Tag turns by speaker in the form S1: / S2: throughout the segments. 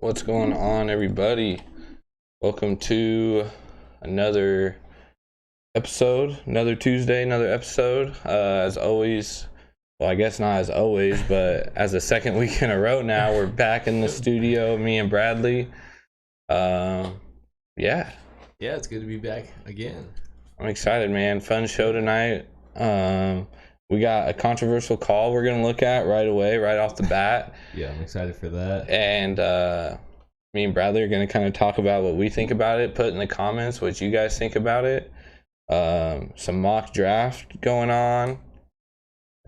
S1: What's going on, everybody? Welcome to another episode, another Tuesday, another episode. As always, well, I guess not as always, but as a second week in a row now, we're back in the studio, me and Bradley. Yeah,
S2: it's good to be back again.
S1: I'm excited, man. Fun show tonight. We got a controversial call we're going to look at right away, right off the bat.
S2: Yeah, I'm excited for that.
S1: And me and Bradley are going to kind of talk about what we think about it, put in the comments what you guys think about it. Some mock draft going on.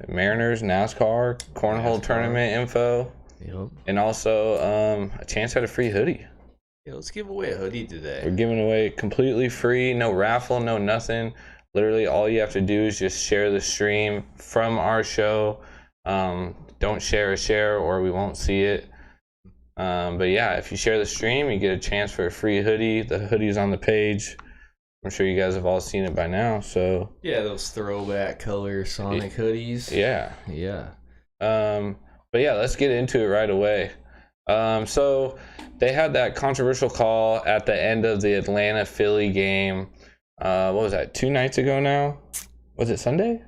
S1: Mariners, NASCAR, Cornhole tournament info.
S2: Yep.
S1: And also a chance at a free hoodie.
S2: Yeah, let's give away a hoodie today.
S1: We're giving away completely free, no raffle, no nothing. Literally, all you have to do is just share the stream from our show. Don't share a share or we won't see it. But yeah, if you share the stream, you get a chance for a free hoodie. The hoodie's on the page. I'm sure you guys have all seen it by now. So
S2: yeah, those throwback color Sonic hoodies.
S1: Yeah. But yeah, let's get into it right away. So they had that controversial call at the end of the Atlanta-Philly game. What was that, 2 nights ago now? Was it Sunday?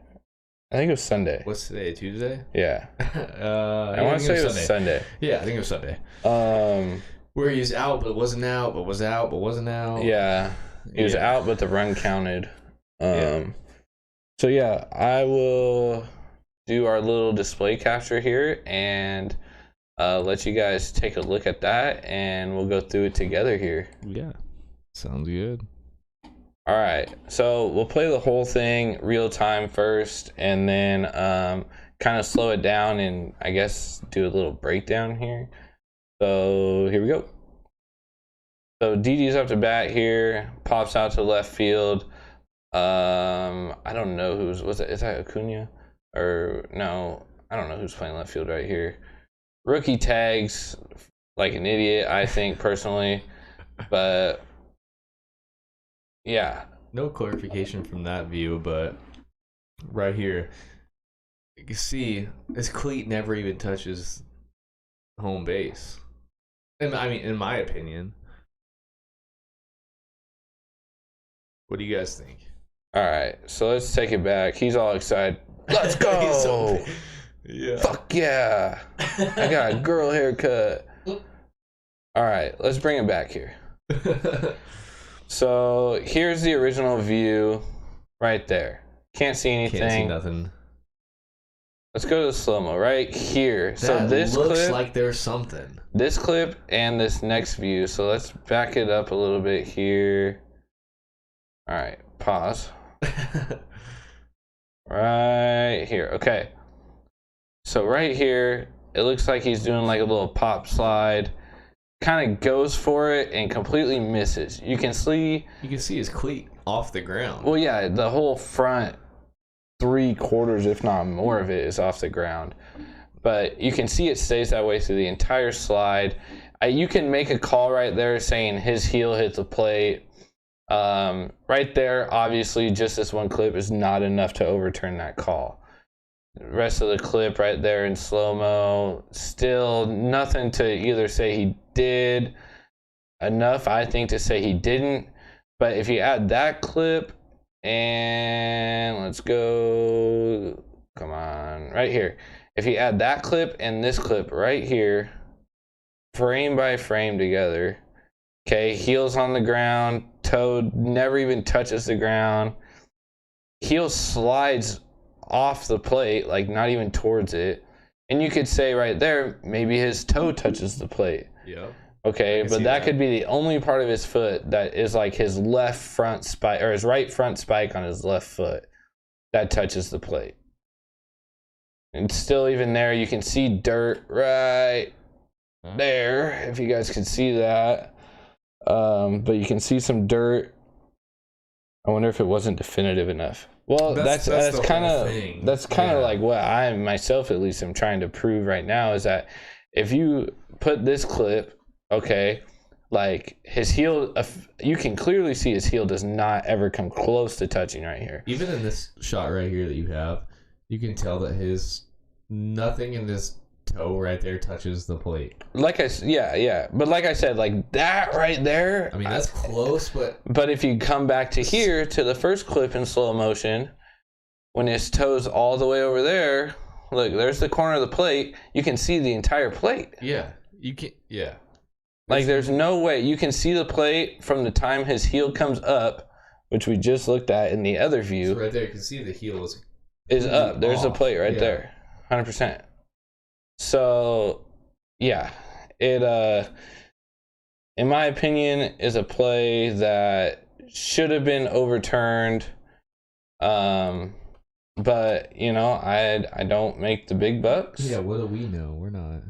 S1: I think it was Sunday.
S2: What's today, Tuesday?
S1: Yeah. I want to say it was Sunday.
S2: Yeah, I think it was Sunday. Where he was out, but wasn't out, but was out, but wasn't out.
S1: Yeah. He was out, but the run counted. So yeah, I will do our little display capture here and let you guys take a look at that, and we'll go through it together here.
S2: Yeah, sounds good.
S1: All right, so we'll play the whole thing real time first, and then kind of slow it down and I guess do a little breakdown here. So here we go. So DD's up to bat here, pops out to left field. I don't know was it? Is that Acuna? Or no, I don't know who's playing left field right here. Rookie tags like an idiot, I think personally, but yeah.
S2: No clarification from that view, but right here, you can see this cleat never even touches home base. And I mean, in my opinion. What do you guys think?
S1: All right, so let's take it back. He's all excited. Let's go!
S2: Yeah.
S1: Fuck yeah! I got a girl haircut. All right, let's bring it back here. So here's the original view right there. Can't see anything.
S2: Can't see nothing.
S1: Let's go to the slow-mo right here.
S2: That
S1: so this
S2: looks
S1: clip,
S2: like there's something.
S1: This clip and this next view. So let's back it up a little bit here. All right, pause. Right here. Okay. So right here, it looks like he's doing like a little pop slide. Kind of goes for it and completely misses. You can see
S2: his cleat off the ground.
S1: Well, yeah, the whole front 3/4, if not more of it, is off the ground. But you can see it stays that way through the entire slide. You can make a call right there saying his heel hit the plate. Right there, obviously, just this one clip is not enough to overturn that call. The rest of the clip right there in slow-mo, still nothing to either say he did enough, I think, to say he didn't. But if you add that clip, and let's go, come on, right here. If you add that clip and this clip right here, frame by frame together, okay, heel's on the ground, toe never even touches the ground, heel slides off the plate, like not even towards it. And you could say right there, maybe his toe touches the plate.
S2: Yeah.
S1: Okay, but that could be the only part of his foot that is like his left front spike, or his right front spike on his left foot that touches the plate. And still even there, you can see dirt right there, if you guys can see that. But you can see some dirt. I wonder if it wasn't definitive enough. Well, that's kind of like what I myself at least am trying to prove right now, is that if you put this clip, okay, like his heel, you can clearly see his heel does not ever come close to touching right here.
S2: Even in this shot right here that you have, you can tell that nothing in this toe right there touches the plate.
S1: But like I said, like that right there.
S2: I mean, that's close, but
S1: if you come back to here to the first clip in slow motion, when his toe's all the way over there, look, there's the corner of the plate. You can see the entire plate.
S2: Yeah, you can. Yeah,
S1: like there's no way you can see the plate from the time his heel comes up, which we just looked at in the other view.
S2: So right there, you can see the heel
S1: is up. There's the plate right there, 100%. So, yeah, it in my opinion is a play that should have been overturned. But you know, I don't make the big bucks.
S2: Yeah, what do we know? We're not.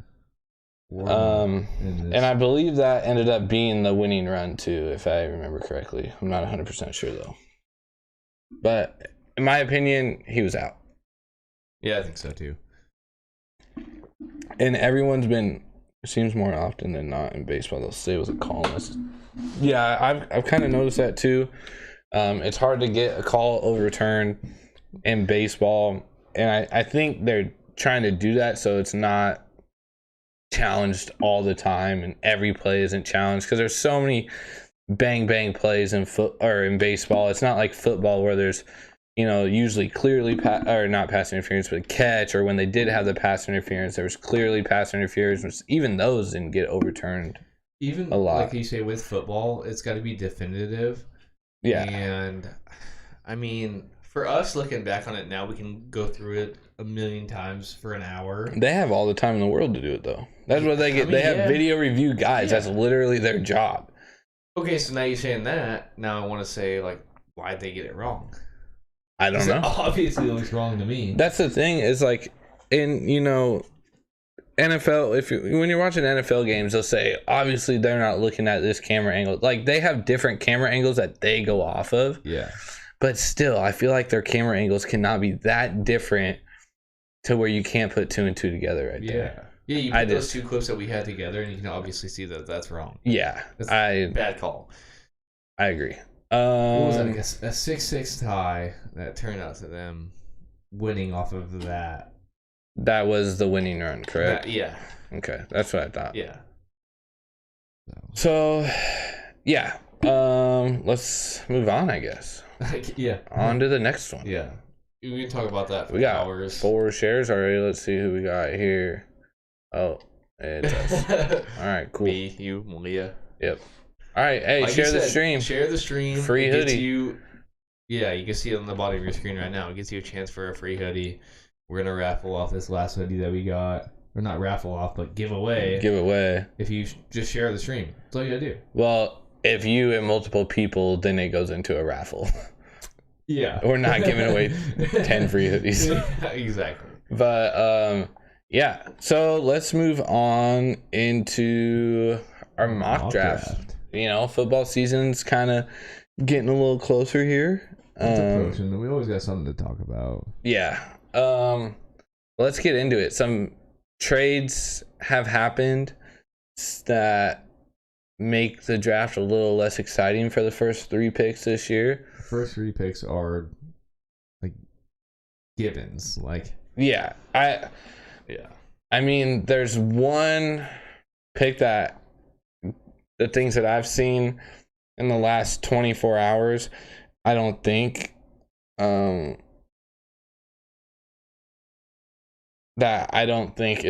S1: And I believe that ended up being the winning run too, if I remember correctly. I'm not 100% sure though. But in my opinion, he was out.
S2: Yeah, I think so too.
S1: And everyone's been, it seems more often than not in baseball, they'll say it was a call. Yeah, I've kind of noticed that too. It's hard to get a call overturned in baseball, and I think they're trying to do that so it's not challenged all the time and every play isn't challenged, because there's so many bang plays in baseball. It's not like football where there's, you know, usually clearly not pass interference, but catch, or when they did have the pass interference, there was clearly pass interference, which even those didn't get overturned.
S2: Even
S1: a lot.
S2: Like you say with football, it's got to be definitive.
S1: Yeah.
S2: And I mean, for us looking back on it now, we can go through it a million times for an hour.
S1: They have all the time in the world to do it though. That's what they get. They have video review guys. Yeah. That's literally their job.
S2: Okay, so now you're saying that. Now I want to say, like, why'd they get it wrong?
S1: I don't know.
S2: It obviously looks wrong to me.
S1: That's the thing, is like, in, you know, NFL, when you're watching NFL games, they'll say, obviously they're not looking at this camera angle. Like, they have different camera angles that they go off of.
S2: Yeah.
S1: But still, I feel like their camera angles cannot be that different to where you can't put two and two together right there.
S2: Yeah, you put those two clips that we had together, and you can obviously see that that's wrong.
S1: Yeah.
S2: That's a bad call.
S1: I agree.
S2: What was that, like a 6-6 tie that turned out to them winning off of that?
S1: That was the winning run, correct?
S2: Yeah.
S1: Okay, that's what I thought.
S2: Yeah.
S1: So, yeah. Let's move on, I guess.
S2: Yeah.
S1: On to the next one.
S2: Yeah. We can talk about that for
S1: we got
S2: hours.
S1: 4 shares already. Let's see who we got here. Oh, it's us. All right, cool.
S2: Me, you, Malia.
S1: Yep. All right, hey,
S2: like
S1: share the stream.
S2: Share the stream.
S1: Free hoodie.
S2: You can see it on the bottom of your screen right now. It gets you a chance for a free hoodie. We're going to raffle off this last hoodie that we got. Or not raffle off, but give away.
S1: Give away.
S2: If you just share the stream. That's all you got to do.
S1: Well, if you and multiple people, then it goes into a raffle.
S2: Yeah.
S1: We're not giving away 10 free hoodies.
S2: Yeah, exactly.
S1: But, yeah. So let's move on into our mock draft. You know, football season's kind of getting a little closer here.
S2: It's approaching. We always got something to talk about.
S1: Yeah. Let's get into it. Some trades have happened that make the draft a little less exciting for the first 3 picks this year.
S2: First 3 picks are like givens. Like,
S1: yeah. I mean, there's one pick that the things that I've seen in the last 24 hours, I don't think it's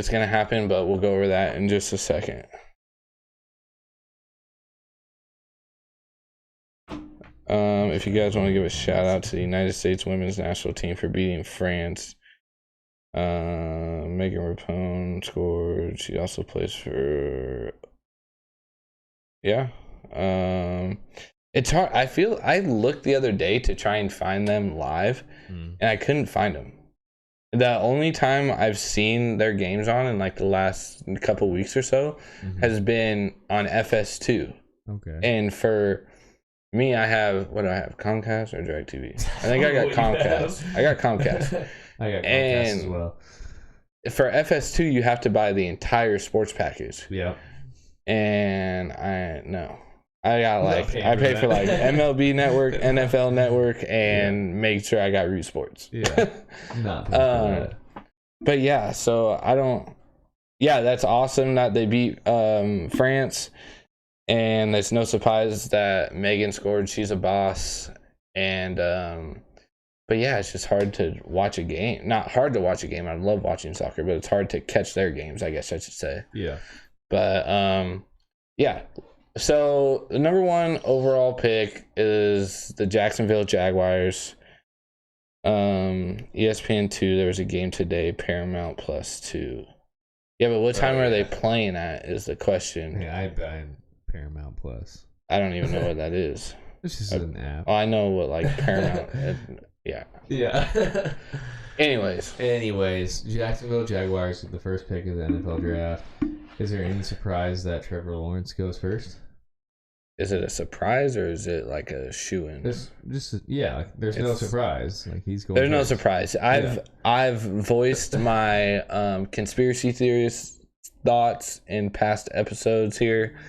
S1: going to happen, but we'll go over that in just a second. If you guys want to give a shout out to the United States women's national team for beating France, Megan Rapone scored. She also plays for, it's hard. I looked the other day to try and find them live, and I couldn't find them. The only time I've seen their games on in like the last couple weeks or so has been on FS2.
S2: Okay.
S1: And for me, I have, what do I have? Comcast or DirecTV? I think I got Comcast. I got Comcast.
S2: I got Comcast as well.
S1: For FS2, you have to buy the entire sports package.
S2: Yeah.
S1: And I pay for like MLB Network, NFL Network, and make sure I got Root Sports.
S2: Yeah.
S1: But yeah, so I don't yeah, that's awesome that they beat France. And it's no surprise that Megan scored. She's a boss. And, but yeah, it's just hard to watch a game. Not hard to watch a game. I love watching soccer, but it's hard to catch their games, I guess I should say.
S2: Yeah.
S1: But, yeah. So the number 1 overall pick is the Jacksonville Jaguars. ESPN2, there was a game today, Paramount Plus 2. Yeah, but what time are they playing at is the question.
S2: Yeah, I buy Paramount Plus.
S1: I don't even know what that is.
S2: It's just an app.
S1: Oh, I know what like Paramount. Yeah.
S2: Yeah.
S1: Anyways,
S2: Jacksonville Jaguars with the first pick of the NFL draft. Is there any surprise that Trevor Lawrence goes first?
S1: Is it a surprise or is it like a shoo-in?
S2: There's no surprise. Like he's going.
S1: There's no
S2: first.
S1: surprise. I've voiced my conspiracy theorist thoughts in past episodes here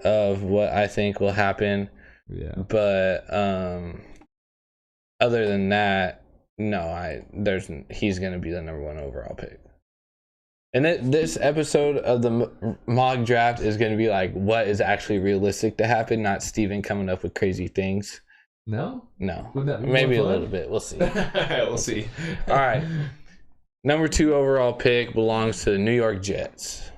S1: of what I think will happen.
S2: Yeah.
S1: But other than that, no, he's gonna be the number 1 overall pick. And this episode of the mock draft is going to be like what is actually realistic to happen, not Steven coming up with crazy things.
S2: No?
S1: Would that be maybe a little bit. We'll see.
S2: We'll see.
S1: All right. Number 2 overall pick belongs to the New York Jets.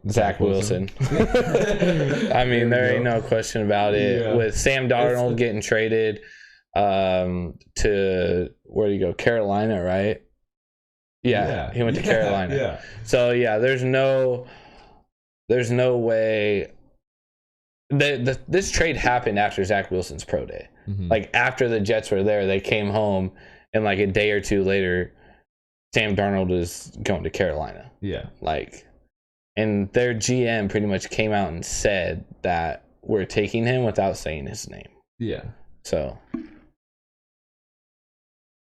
S1: Zach Wilson. I mean, there ain't no question about it. Yeah. With Sam Darnold getting traded to, where do you go? Carolina, right? Yeah, he went to Carolina.
S2: Yeah.
S1: So yeah, there's no way. This trade happened after Zach Wilson's pro day. Mm-hmm. Like after the Jets were there, they came home, and like a day or two later, Sam Darnold is going to Carolina.
S2: Yeah.
S1: And their GM pretty much came out and said that we're taking him without saying his name.
S2: Yeah.
S1: So.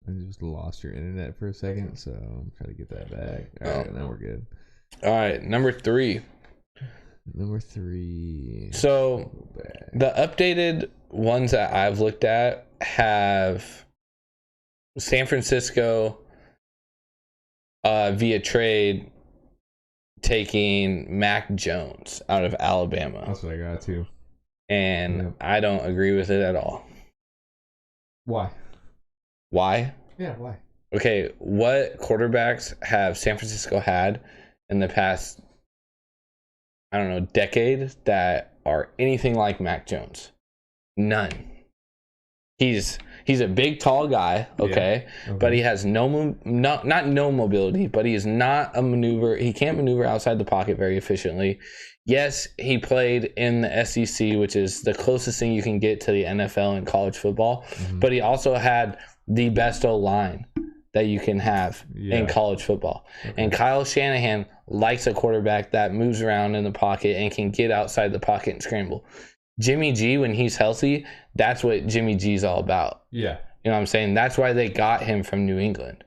S2: I just lost your internet for a second, so I'm trying to get that back. All right, now we're good.
S1: All right, number 3. So the updated ones that I've looked at have San Francisco via trade taking Mac Jones out of Alabama.
S2: That's what I got too.
S1: And I don't agree with it at all.
S2: Why? Yeah, why?
S1: Okay, what quarterbacks have San Francisco had in the past, I don't know, decade that are anything like Mac Jones? None. He's a big, tall guy, okay. But he has not no mobility, but he is not a maneuver. He can't maneuver outside the pocket very efficiently. Yes, he played in the SEC, which is the closest thing you can get to the NFL in college football. Mm-hmm. But he also had the best O-line that you can have in college football. Okay. And Kyle Shanahan likes a quarterback that moves around in the pocket and can get outside the pocket and scramble. Jimmy G, when he's healthy, that's what Jimmy G's all about.
S2: Yeah.
S1: You know what I'm saying? That's why they got him from New England,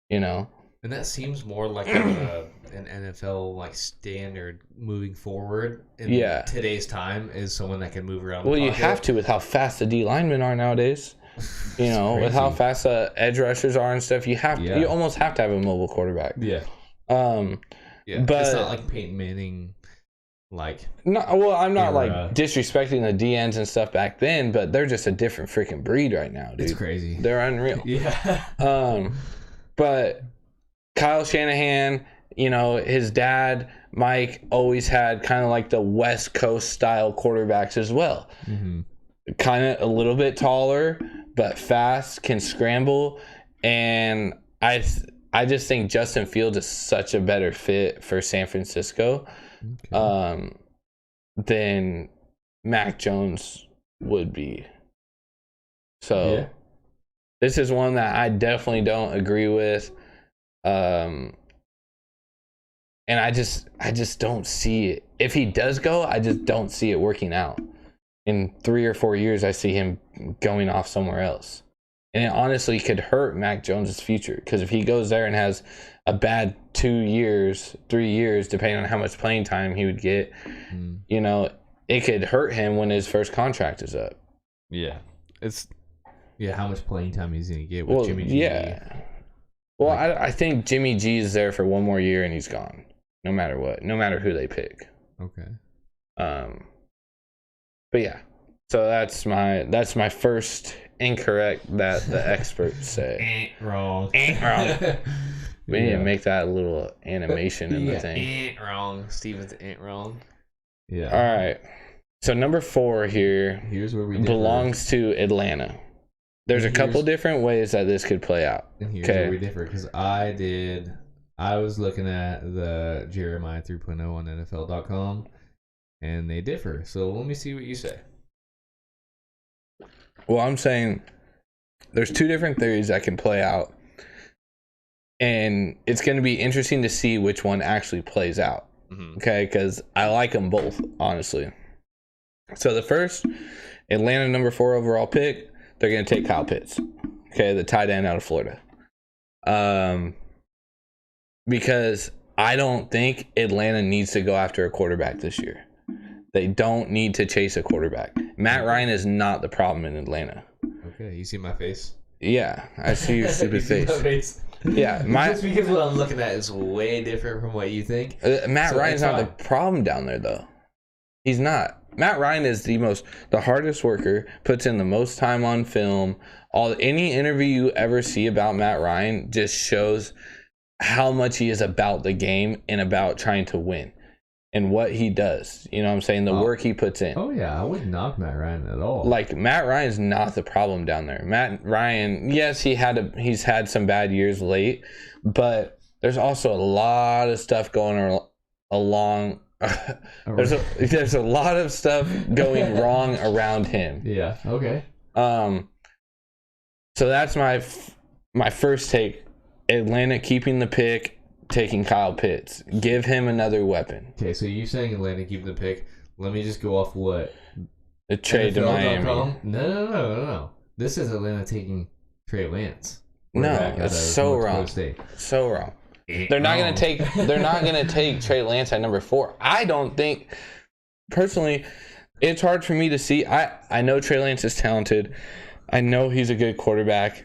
S1: you know?
S2: And that seems more like an NFL like standard moving forward in today's time is someone that can move around.
S1: Well, you have to with how fast the D linemen are nowadays. You know, with how fast the edge rushers are and stuff, you almost have to have a mobile quarterback.
S2: Yeah.
S1: But
S2: it's not like Peyton Manning.
S1: I'm not like disrespecting the DNs and stuff back then, but they're just a different freaking breed right now, dude.
S2: It's crazy.
S1: They're unreal.
S2: Yeah.
S1: But Kyle Shanahan, you know, his dad Mike always had kind of like the West Coast style quarterbacks as well. Mm-hmm. Kind of a little bit taller, but fast, can scramble, and I just think Justin Fields is such a better fit for San Francisco. Okay. Than Mac Jones would be. So this is one that I definitely don't agree with. And I just don't see it. If he does go, I just don't see it working out. In 3 or 4 years, I see him going off somewhere else. And it honestly could hurt Mac Jones' future, because if he goes there and has a bad 2 years, 3 years, depending on how much playing time he would get, you know, it could hurt him when his first contract is up.
S2: Yeah. How much playing time he's going to get with Jimmy G?
S1: Yeah. Well, I think Jimmy G is there for one more year and he's gone. No matter what. No matter who they pick.
S2: Okay.
S1: But yeah. So that's my first incorrect that the experts say.
S2: Ain't wrong.
S1: Ain't wrong. We need to make that a little animation in the thing.
S2: Ain't wrong. Steven's ain't wrong. Yeah.
S1: All right. So number 4 here
S2: Here's where we
S1: belongs to Atlanta. There's a couple different ways that this could play out.
S2: And here's where we differ, because I was looking at the Jeremiah 3.0 on NFL.com, and they differ. So let me see what you say.
S1: Well, I'm saying there's 2 different theories that can play out. And it's going to be interesting to see which one actually plays out. Mm-hmm. Okay, because I like them both, honestly. So the first, Atlanta number 4 overall pick, they're going to take Kyle Pitts. Okay, the tight end out of Florida. Because I don't think Atlanta needs to go after a quarterback this year. They don't need to chase a quarterback. Matt Ryan is not the problem in Atlanta.
S2: Okay, you see my face?
S1: Yeah, I see your stupid face. Yeah,
S2: just because what I'm looking at is way different from what you think.
S1: Matt Ryan's not the problem down there, though. He's not. Matt Ryan is the hardest worker, puts in the most time on film. Any interview you ever see about Matt Ryan just shows how much he is about the game and about trying to win and what he does. You know what I'm saying? The work he puts in.
S2: Oh, yeah. I wouldn't knock Matt Ryan at all.
S1: Like, Matt Ryan's not the problem down there. Matt Ryan, yes, he's had some bad years late, but there's also a lot of stuff going along. There's a lot of stuff going wrong around him.
S2: Yeah. Okay.
S1: So that's my first take. Atlanta keeping the pick, taking Kyle Pitts. Give him another weapon.
S2: Okay, so you're saying Atlanta keeping the pick. Let me just go off what?
S1: The trade to Miami.
S2: No. This is Atlanta taking Trey Lance.
S1: No, that's so wrong. So wrong. They're not gonna take Trey Lance at number 4. I don't think, personally, it's hard for me to see. I know Trey Lance is talented. I know he's a good quarterback,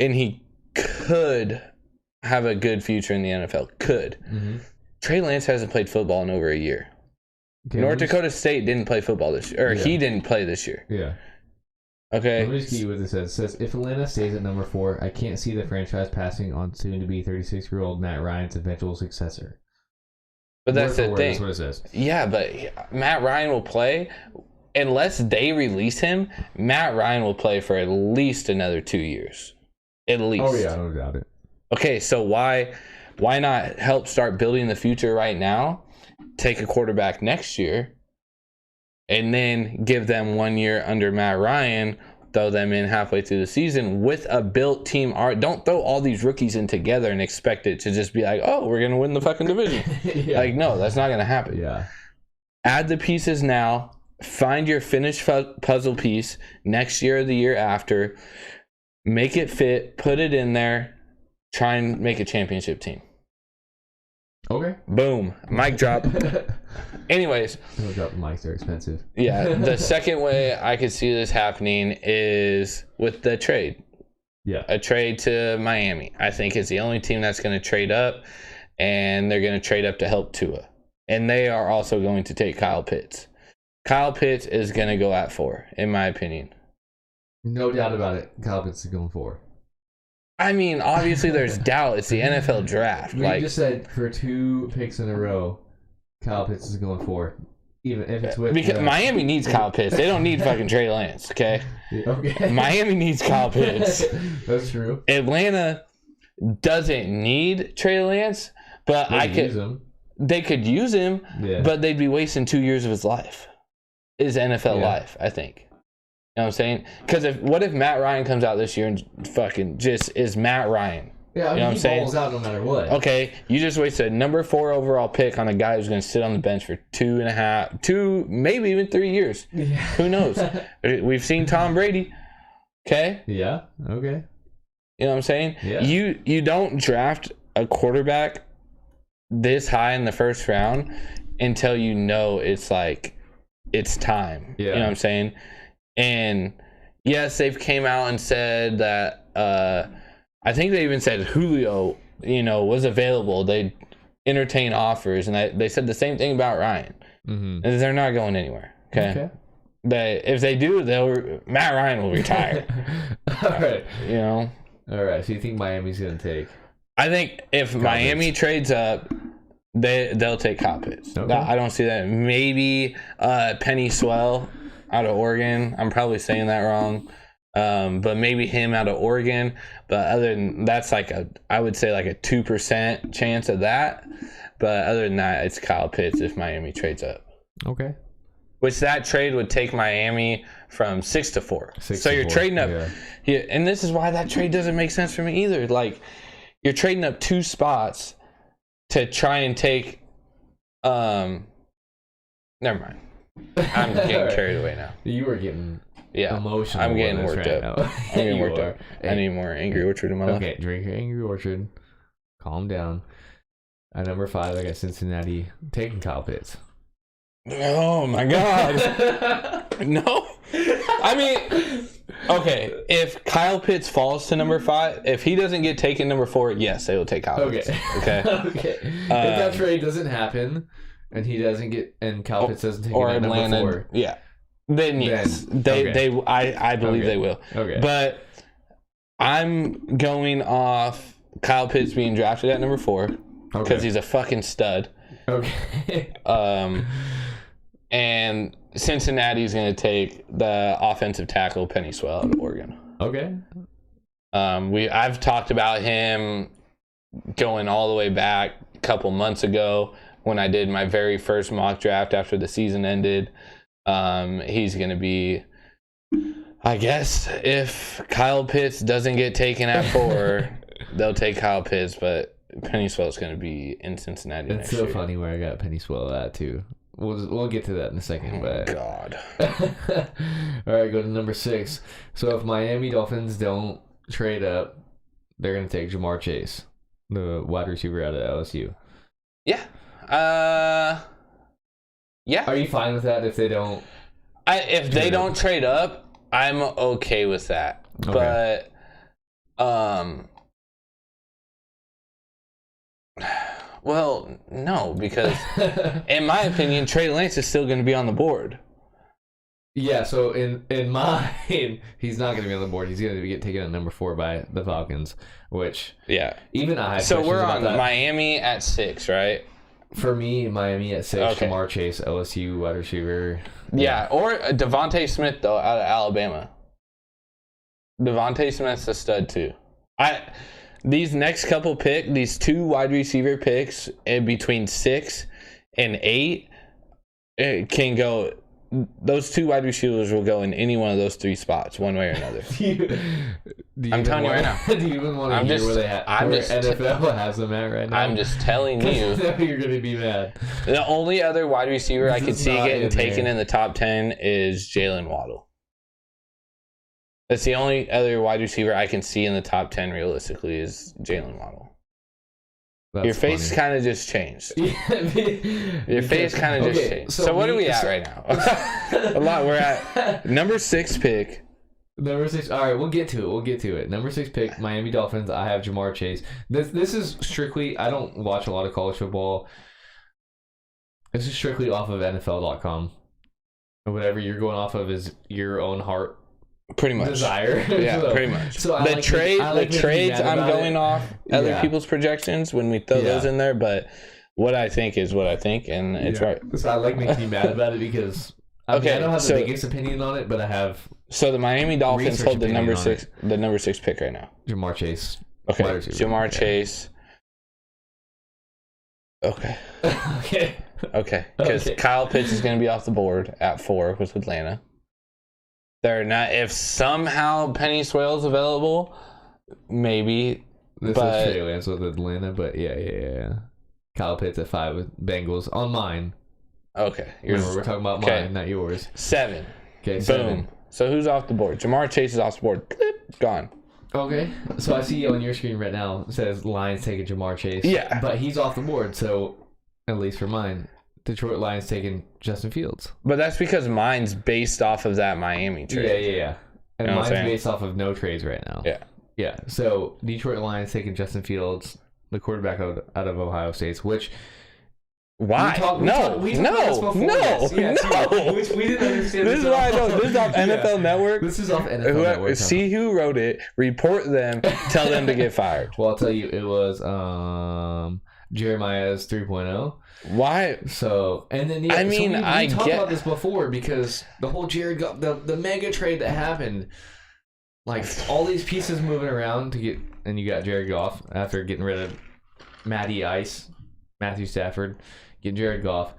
S1: and he could have a good future in the NFL. Could. Mm-hmm. Trey Lance hasn't played football in over a year. Okay, North Dakota State didn't play football this year, or he didn't play this year.
S2: Yeah.
S1: Okay.
S2: Let me just see what this says. It says, if Atlanta stays at number 4, I can't see the franchise passing on soon-to-be 36-year-old Matt Ryan's eventual successor.
S1: But that's the thing.
S2: That's what it says.
S1: Yeah, but Matt Ryan will play. Unless they release him, Matt Ryan will play for at least another 2 years. At least.
S2: Oh, yeah, I don't doubt it.
S1: Okay, so why not help start building the future right now? Take a quarterback next year, and then give them 1 year under Matt Ryan, throw them in halfway through the season with a built team. Don't throw all these rookies in together and expect it to just be like, oh, we're going to win the fucking division. Yeah. Like, no, that's not going to happen.
S2: Yeah.
S1: Add the pieces now. Find your finished puzzle piece next year or the year after. Make it fit. Put it in there. Try and make a championship team.
S2: Okay.
S1: Boom. Mic drop. Anyways.
S2: Don't drop the mics. They're expensive.
S1: Yeah. The second way I could see this happening is with the trade.
S2: Yeah.
S1: A trade to Miami. I think it's the only team that's going to trade up, and they're going to trade up to help Tua. And they are also going to take Kyle Pitts. Kyle Pitts is going to go at 4, in my opinion.
S2: No doubt about it. Kyle Pitts is going 4.
S1: I mean, obviously there's doubt. It's the NFL draft.
S2: We just said for 2 picks in a row, Kyle Pitts is going 4. Even if it's with...
S1: Because Miami needs Kyle Pitts. They don't need fucking Trey Lance, okay?
S2: Okay.
S1: Miami needs Kyle Pitts.
S2: That's true.
S1: Atlanta doesn't need Trey Lance, but they could use him, but they'd be wasting 2 years of his life. His NFL life, I think. You know what I'm saying? Because what if Matt Ryan comes out this year and fucking just is Matt Ryan?
S2: Yeah,
S1: you know what I'm saying?
S2: He balls out no matter what.
S1: Okay, you just wasted a number 4 overall pick on a guy who's going to sit on the bench for 2.5, maybe even 3 years. Yeah. Who knows? We've seen Tom Brady. Okay?
S2: Yeah, okay.
S1: You know what I'm saying?
S2: Yeah.
S1: You don't draft a quarterback this high in the first round until you know it's time.
S2: Yeah.
S1: You know what I'm saying? And yes, they've came out and said that I think they even said Julio, was available. They'd entertain offers, and they said the same thing about Ryan.
S2: Mm-hmm.
S1: And they're not going anywhere. Okay. But if they do, Matt Ryan will retire.
S2: All right.
S1: All
S2: right. So you think Miami's gonna take?
S1: I think if Miami trades up, they'll take Kyle Pitts.
S2: Okay.
S1: I don't see that. Maybe Penny Swell out of Oregon. I'm probably saying that wrong. But maybe him out of Oregon. But other than that's I would say like a 2% chance of that. But other than that, it's Kyle Pitts if Miami trades up.
S2: Okay.
S1: Which that trade would take Miami from 6 to 4. So you're trading up. Yeah. And this is why that trade doesn't make sense for me either. Like, you're trading up 2 spots to try and take. Never mind. I'm getting carried away now.
S2: You were getting emotional.
S1: I'm getting worked up. I'm getting worked up. I need more Angry Orchard in my life.
S2: Okay, drink your Angry Orchard. Calm down. At number 5, I got Cincinnati taking Kyle Pitts.
S1: Oh my God. No. I mean, okay, if Kyle Pitts falls to number 5, if he doesn't get taken number 4, yes, they will take Kyle Pitts. Okay.
S2: Okay. If that trade doesn't happen and he doesn't get, and Kyle Pitts doesn't take it at number 4.
S1: Yeah. Then yes. I believe they will.
S2: Okay.
S1: But I'm going off Kyle Pitts being drafted at number 4 because he's a fucking stud.
S2: Okay.
S1: And Cincinnati's going to take the offensive tackle Penny Swell out of Oregon.
S2: Okay.
S1: I've talked about him going all the way back a couple months ago when I did my very first mock draft after the season ended. He's going to be, I guess, if Kyle Pitts doesn't get taken at 4, they'll take Kyle Pitts, but Penny Swell's going to be in Cincinnati next year.
S2: It's so funny where I got Penny Swell at too. We'll get to that in a second. But
S1: God.
S2: All right, go to number 6. So if Miami Dolphins don't trade up, they're going to take Jamar Chase, the wide receiver out of LSU.
S1: Yeah. Yeah.
S2: Are you fine with that if they don't?
S1: If they don't trade up, I'm okay with that.
S2: Okay.
S1: But well, no, because in my opinion, Trey Lance is still going to be on the board.
S2: Yeah, so in mine, he's not going to be on the board. He's going to get taken at number 4 by the Falcons, which even I have
S1: so we're on
S2: that.
S1: Miami at 6, right?
S2: For me, Miami at 6,
S1: Okay.
S2: Jamar Chase, LSU wide receiver.
S1: Yeah, or Devontae Smith though out of Alabama. Devontae Smith's a stud too. These next couple these 2 wide receiver picks in between 6 and 8, it can go. Those 2 wide receivers will go in any one of those 3 spots, one way or another. I'm telling you right now.
S2: Do you even want to hear where they NFL has them at right now?
S1: I'm just telling you.
S2: You're gonna be mad.
S1: The only other wide receiver I could see getting taken in the top 10 is Jalen Waddle. That's the only other wide receiver I can see in the top 10 realistically is Jalen Waddle. Your face kind of just changed. Your face kind of just changed. So what are we at right now? A lot. We're at number 6 pick.
S2: Number 6. All right, we'll get to it. Number 6 pick, Miami Dolphins. I have Jamar Chase. This is strictly. I don't watch a lot of college football. This is strictly off of NFL.com. Whatever you're going off of is your own heart. Pretty much desire.
S1: Yeah, pretty much. So the trades I'm going off other people's projections when we throw those in there, but what I think is what I think, and it's right.
S2: So I like making you mad about it because I don't have the biggest opinion on it, but I have.
S1: So the Miami Dolphins hold the number 6 pick right now.
S2: Jamar Chase.
S1: Okay, Jamar Chase. Okay. Okay. Because Kyle Pitts is going to be off the board at 4 with Atlanta. They're not. If somehow Penny Swell's available, maybe.
S2: This is Trey Lance with Atlanta, but yeah. Kyle Pitts at 5 with Bengals on mine.
S1: Okay,
S2: we're talking about mine, not yours.
S1: 7.
S2: Okay,
S1: 7. Boom. So who's off the board? Jamar Chase is off the board. Clip, gone.
S2: Okay, so I see on your screen right now it says Lions taking Jamar Chase.
S1: Yeah,
S2: but he's off the board. So at least for mine. Detroit Lions taking Justin Fields.
S1: But that's because mine's based off of that Miami trade.
S2: Yeah. And mine's based off of no trades right now.
S1: Yeah.
S2: Yeah. So Detroit Lions taking Justin Fields, the quarterback out of Ohio State, which.
S1: Why?
S2: We talked about this before.
S1: No.
S2: Which we didn't understand.
S1: This is why I know. This is off NFL Network.
S2: This is off NFL Network.
S1: See who wrote it. Report them. Tell them to get fired.
S2: Well, I'll tell you, it was Jeremiah's 3.0.
S1: Why?
S2: So, and then we talked about this before because the whole Jared Goff, the mega trade that happened, like all these pieces moving around to get, and you got Jared Goff after getting rid of Matthew Stafford. Get Jared Goff,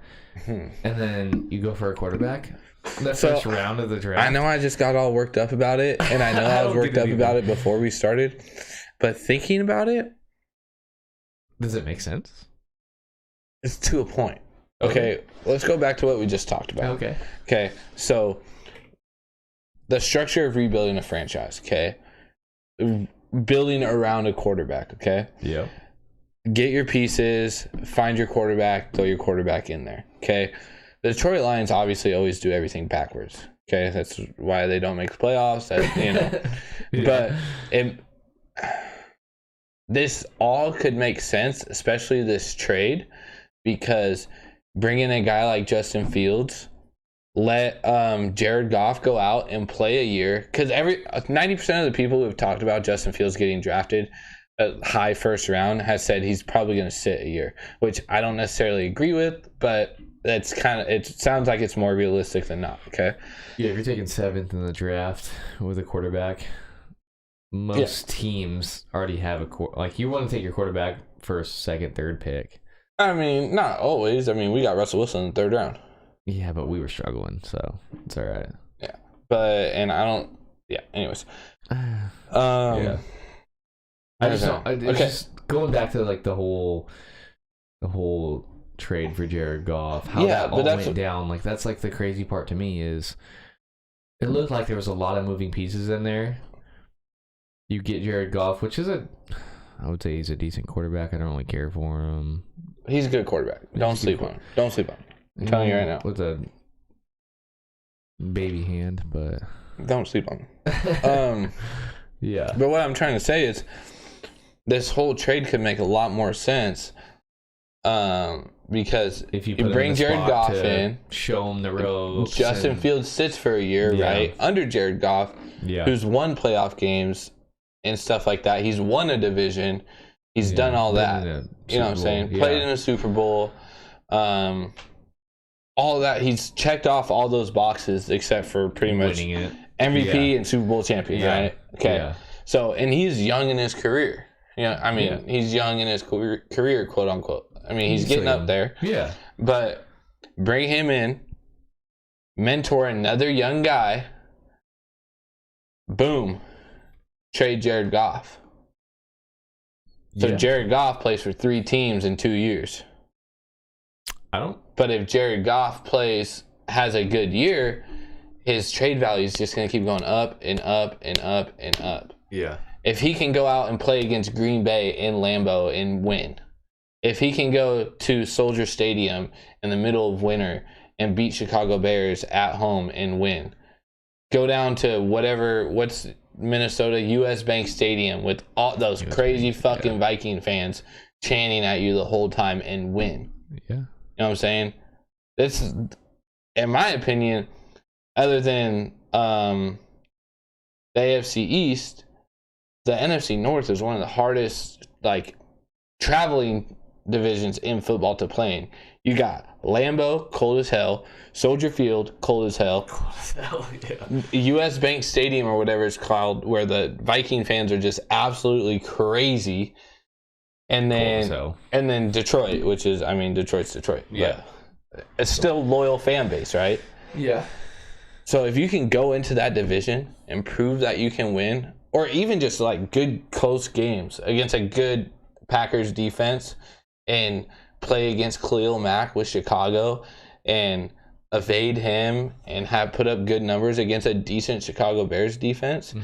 S2: and then you go for a quarterback. The first round of the draft.
S1: I know I just got all worked up about it, and I know I was worked up about it before we started. But thinking about it,
S2: does it make sense?
S1: It's to a point. Okay, let's go back to what we just talked about. Okay. So the structure of rebuilding a franchise. Okay, building around a quarterback. Okay.
S2: Yeah.
S1: Get your pieces, find your quarterback, throw your quarterback in there. Okay. The Detroit Lions obviously always do everything backwards. Okay. That's why they don't make the playoffs. But this all could make sense, especially this trade, because bringing a guy like Justin Fields, let Jared Goff go out and play a year. Because 90% of the people who have talked about Justin Fields getting drafted a high first round has said he's probably going to sit a year, which I don't necessarily agree with, but that's it sounds like it's more realistic than not. Okay.
S2: Yeah. If you're taking 7th in the draft with a quarterback, most teams already have you want to take your quarterback first, second, third pick.
S1: I mean, not always. I mean, we got Russell Wilson in the 3rd round.
S2: Yeah, but we were struggling, so it's all right.
S1: Yeah. Anyways.
S2: Yeah. I just don't. It's just going back to like the whole trade for Jared Goff. How that all went down. Like that's like the crazy part to me is it looked like there was a lot of moving pieces in there. You get Jared Goff, which is I would say he's a decent quarterback. I don't really care for him.
S1: He's a good quarterback. Don't sleep on him. Don't sleep on him. I'm telling you right now.
S2: With a baby hand, but
S1: don't sleep on him.
S2: Yeah.
S1: But what I'm trying to say is this whole trade could make a lot more sense because if you bring Jared Goff in,
S2: show him the ropes.
S1: Justin Fields sits for a year, right, under Jared Goff, who's won playoff games and stuff like that. He's won a division. He's done all that. You know what I'm saying? Played in a Super Bowl. All that. He's checked off all those boxes except for pretty much MVP and Super Bowl champion, right? Okay. Yeah. So, and he's young in his career. He's young in his career, quote unquote. I mean, he's getting up there.
S2: Yeah.
S1: But bring him in, mentor another young guy. Boom. Trade Jared Goff. So Jared Goff plays for 3 teams in 2 years. But if Jared Goff has a good year, his trade value is just going to keep going up and up and up and up.
S2: Yeah.
S1: If he can go out and play against Green Bay in Lambeau and win, if he can go to Soldier Stadium in the middle of winter and beat Chicago Bears at home and win, go down to what's Minnesota, US Bank Stadium with all those crazy fucking Viking fans chanting at you the whole time and win.
S2: Yeah.
S1: You know what I'm saying? This is, in my opinion, other than the AFC East, the NFC North is one of the hardest traveling divisions in football to play in. You got Lambeau, cold as hell. Soldier Field, cold as hell. US Bank Stadium or whatever it's called, where the Viking fans are just absolutely crazy. And then Detroit, which is, Detroit's Detroit.
S2: Yeah.
S1: It's still loyal fan base, right?
S2: Yeah.
S1: So if you can go into that division and prove that you can win, or even just good close games against a good Packers defense and play against Khalil Mack with Chicago and evade him and put up good numbers against a decent Chicago Bears defense,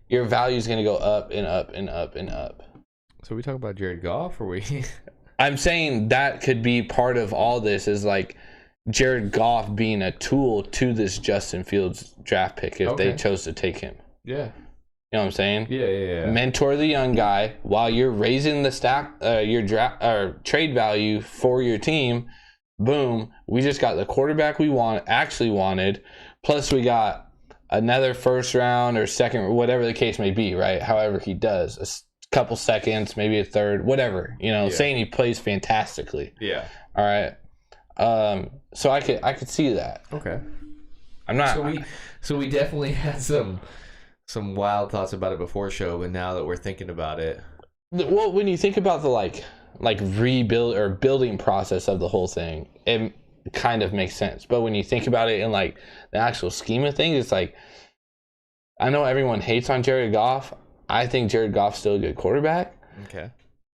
S1: your value is going to go up and up and up and up.
S2: So we talk about Jared Goff, or we?
S1: I'm saying that could be part of all this is Jared Goff being a tool to this Justin Fields draft pick if they chose to take him.
S2: Yeah.
S1: You know what I'm saying?
S2: Yeah.
S1: Mentor the young guy while you're raising the your draft or trade value for your team. Boom, we just got the quarterback we actually wanted, plus we got another first round or second, whatever the case may be, right? However he does, a couple seconds, maybe a third, whatever, saying he plays fantastically.
S2: Yeah.
S1: All right. So I could see that.
S2: Okay.
S1: I'm not.
S2: So we definitely had some wild thoughts about it before show, but now that we're thinking about it,
S1: well, when you think about the like rebuild or building process of the whole thing, it kind of makes sense. But when you think about it in like the actual scheme of things, it's like, I know everyone hates on Jared Goff. I think Jared Goff's still a good quarterback.
S2: Okay.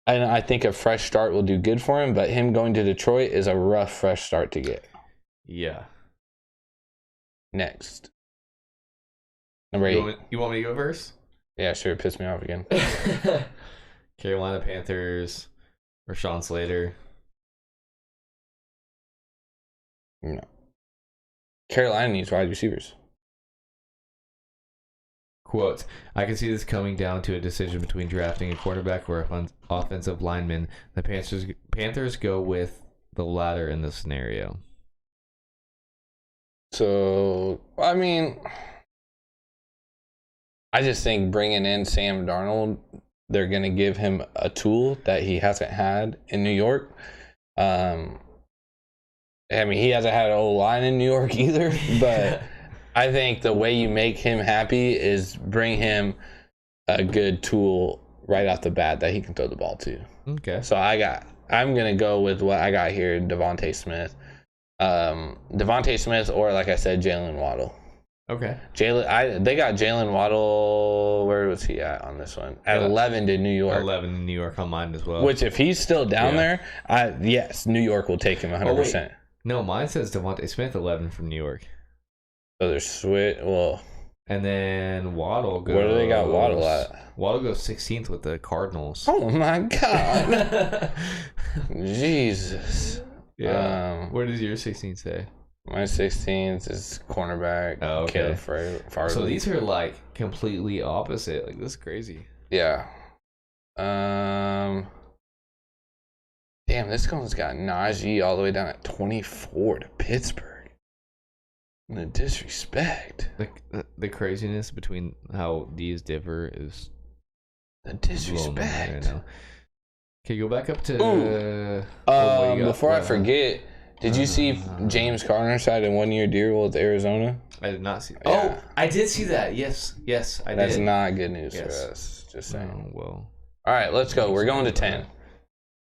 S1: And I think a fresh start will do good for him, but him going to Detroit is a rough fresh start to get.
S2: Yeah.
S1: Next. Number 8.
S2: You want me to go first?
S1: Yeah, sure. It pissed me off again.
S2: Carolina Panthers, Rashawn Slater.
S1: No. Carolina needs wide receivers.
S2: Quote, I can see this coming down to a decision between drafting a quarterback or an offensive lineman. The Panthers go with the latter in this scenario.
S1: So, I mean, I just think bringing in Sam Darnold, they're going to give him a tool that he hasn't had in New York. I mean, he hasn't had an O-line in New York either, but I think the way you make him happy is bring him a good tool right off the bat that he can throw the ball to.
S2: Okay.
S1: So I'm going to go with what I got here, Devontae Smith. Devontae Smith, or like I said, Jalen Waddle.
S2: Okay.
S1: They got Jalen Waddle. Where was he at on this one? At 11 to New York.
S2: 11 in New York on mine as well.
S1: Which, if he's still down there, yes, New York will take him 100%.
S2: No, mine says Devontae Smith 11 from New York.
S1: So there's
S2: and then Waddle goes.
S1: Where do they got Waddle at?
S2: Waddle goes 16th with the Cardinals.
S1: Oh my God. Jesus.
S2: Yeah. What does your 16th say?
S1: My 16th is cornerback.
S2: Oh, okay.
S1: Farley.
S2: So these are like completely opposite. Like, this is crazy.
S1: Yeah. Damn, this one's got Najee all the way down at 24 to Pittsburgh. The disrespect.
S2: The craziness between how these differ is
S1: the disrespect.
S2: Right now. Okay, go back up to.
S1: Before I forget, did you see James Conner signed a 1-year deal with Arizona?
S2: I did not see.
S1: Yeah.
S2: Oh, I did see that. Yes, I did.
S1: That's not good news for us. Just saying.
S2: Oh, well.
S1: All right, let's go. We're going to 10.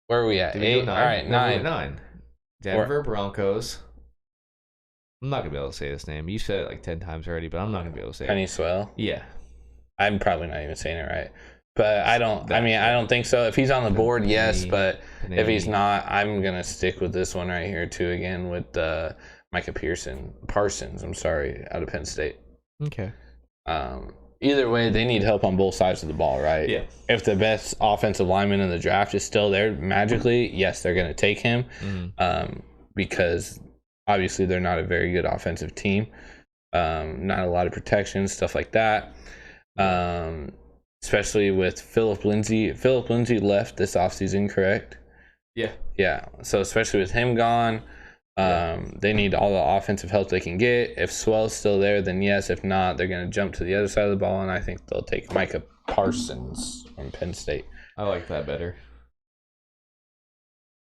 S1: Where are we at? 8. All right, 9.
S2: Denver Broncos. I'm not gonna be able to say this name. You said it like 10 times already, but I'm not gonna be able to say
S1: Penny
S2: it.
S1: Swell.
S2: Yeah.
S1: I'm probably not even saying it right. But I don't think so. If he's on the board, yes. But if he's not, I'm going to stick with this one right here, too, again, with Micah Parsons, out of Penn State.
S2: Okay.
S1: Either way, they need help on both sides of the ball, right?
S2: Yeah.
S1: If the best offensive lineman in the draft is still there magically, yes, they're going to take him because obviously they're not a very good offensive team. Not a lot of protection, stuff like that. Especially with Philip Lindsay. Philip Lindsay left this offseason, correct?
S2: Yeah.
S1: Yeah. So especially with him gone, they need all the offensive help they can get. If Swell's still there, then yes. If not, they're going to jump to the other side of the ball, and I think they'll take Micah Parsons from Penn State.
S2: I like that better.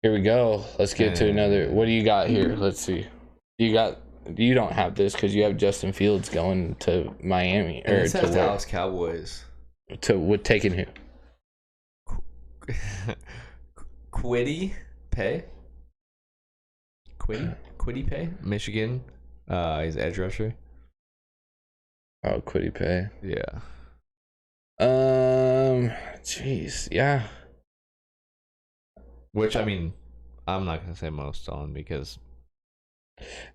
S1: Here we go. Let's get to another. What do you got here? Let's see. You don't have this because you have Justin Fields going to Miami
S2: or to Dallas Cowboys.
S1: Taking who?
S2: Kwity Paye. Kwity Paye, Michigan. He's edge rusher.
S1: Oh, Kwity Paye.
S2: Yeah.
S1: Jeez, yeah.
S2: Which, I mean, I'm not gonna say most on because.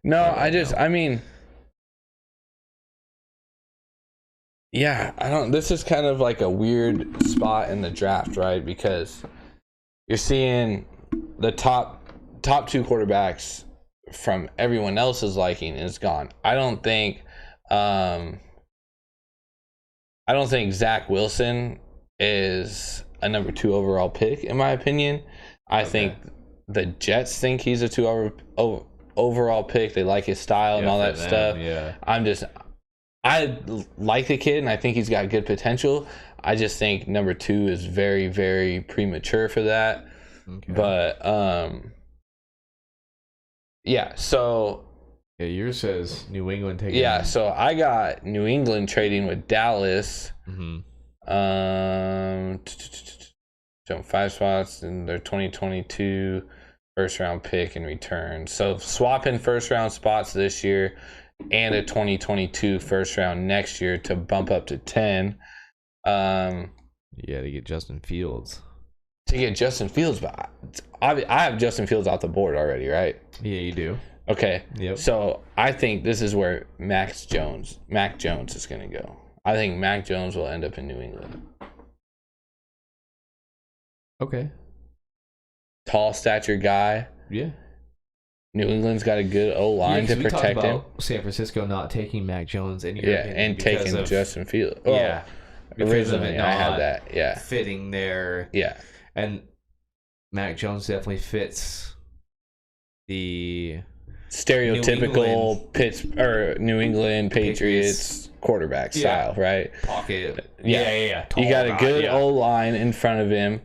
S1: No, I mean. Yeah, this is kind of like a weird spot in the draft, right? Because you're seeing the top 2 quarterbacks from everyone else's liking is gone. I don't think I don't think Zach Wilson is a number 2 overall pick, in my opinion. I think the Jets think he's a 2 overall pick. They like his style and all that stuff.
S2: Yeah.
S1: I like the kid, and I think he's got good potential. I just think number 2 is very, very premature for that.
S2: Okay.
S1: But yeah, so
S2: yeah, yours says New England taking.
S1: yeah, so I got New England trading with Dallas. Jump 5 spots in their 2022 first round pick in return. So swapping first round spots this year and a 2022 first round next year to bump up to 10.
S2: Yeah, to get Justin Fields.
S1: But I have Justin Fields off the board already, right?
S2: Yeah, you do.
S1: Okay.
S2: Yep.
S1: So I think this is where Mac Jones is going to go. I think Mac Jones will end up in New England.
S2: Okay.
S1: Tall stature guy.
S2: Yeah.
S1: New England's got a good O-line to protect him.
S2: San Francisco not taking Mac Jones and
S1: taking Justin Fields. Oh,
S2: yeah.
S1: Originally, I had that. Yeah.
S2: Fitting there.
S1: Yeah.
S2: And Mac Jones definitely fits the
S1: stereotypical New England Patriots quarterback style, right?
S2: Pocket.
S1: Yeah. You got a good O-line in front of him.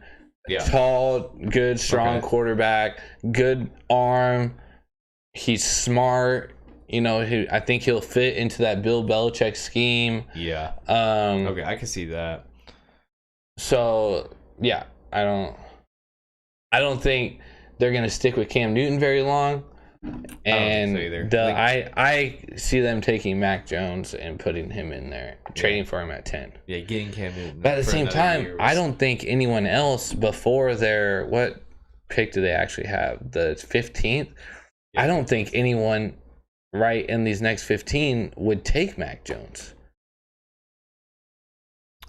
S2: Yeah.
S1: Tall, good, strong quarterback, good arm. He's smart. I think he'll fit into that Bill Belichick scheme.
S2: Yeah. Okay, I can see that.
S1: So, yeah, I don't think they're going to stick with Cam Newton very long. And I see them taking Mac Jones and putting him in there, trading for him at 10.
S2: Yeah, getting Cam Newton.
S1: But at the same time, I don't think anyone else before their, what pick do they actually have? The 15th? Yeah. I don't think anyone right in these next 15 would take Mac Jones.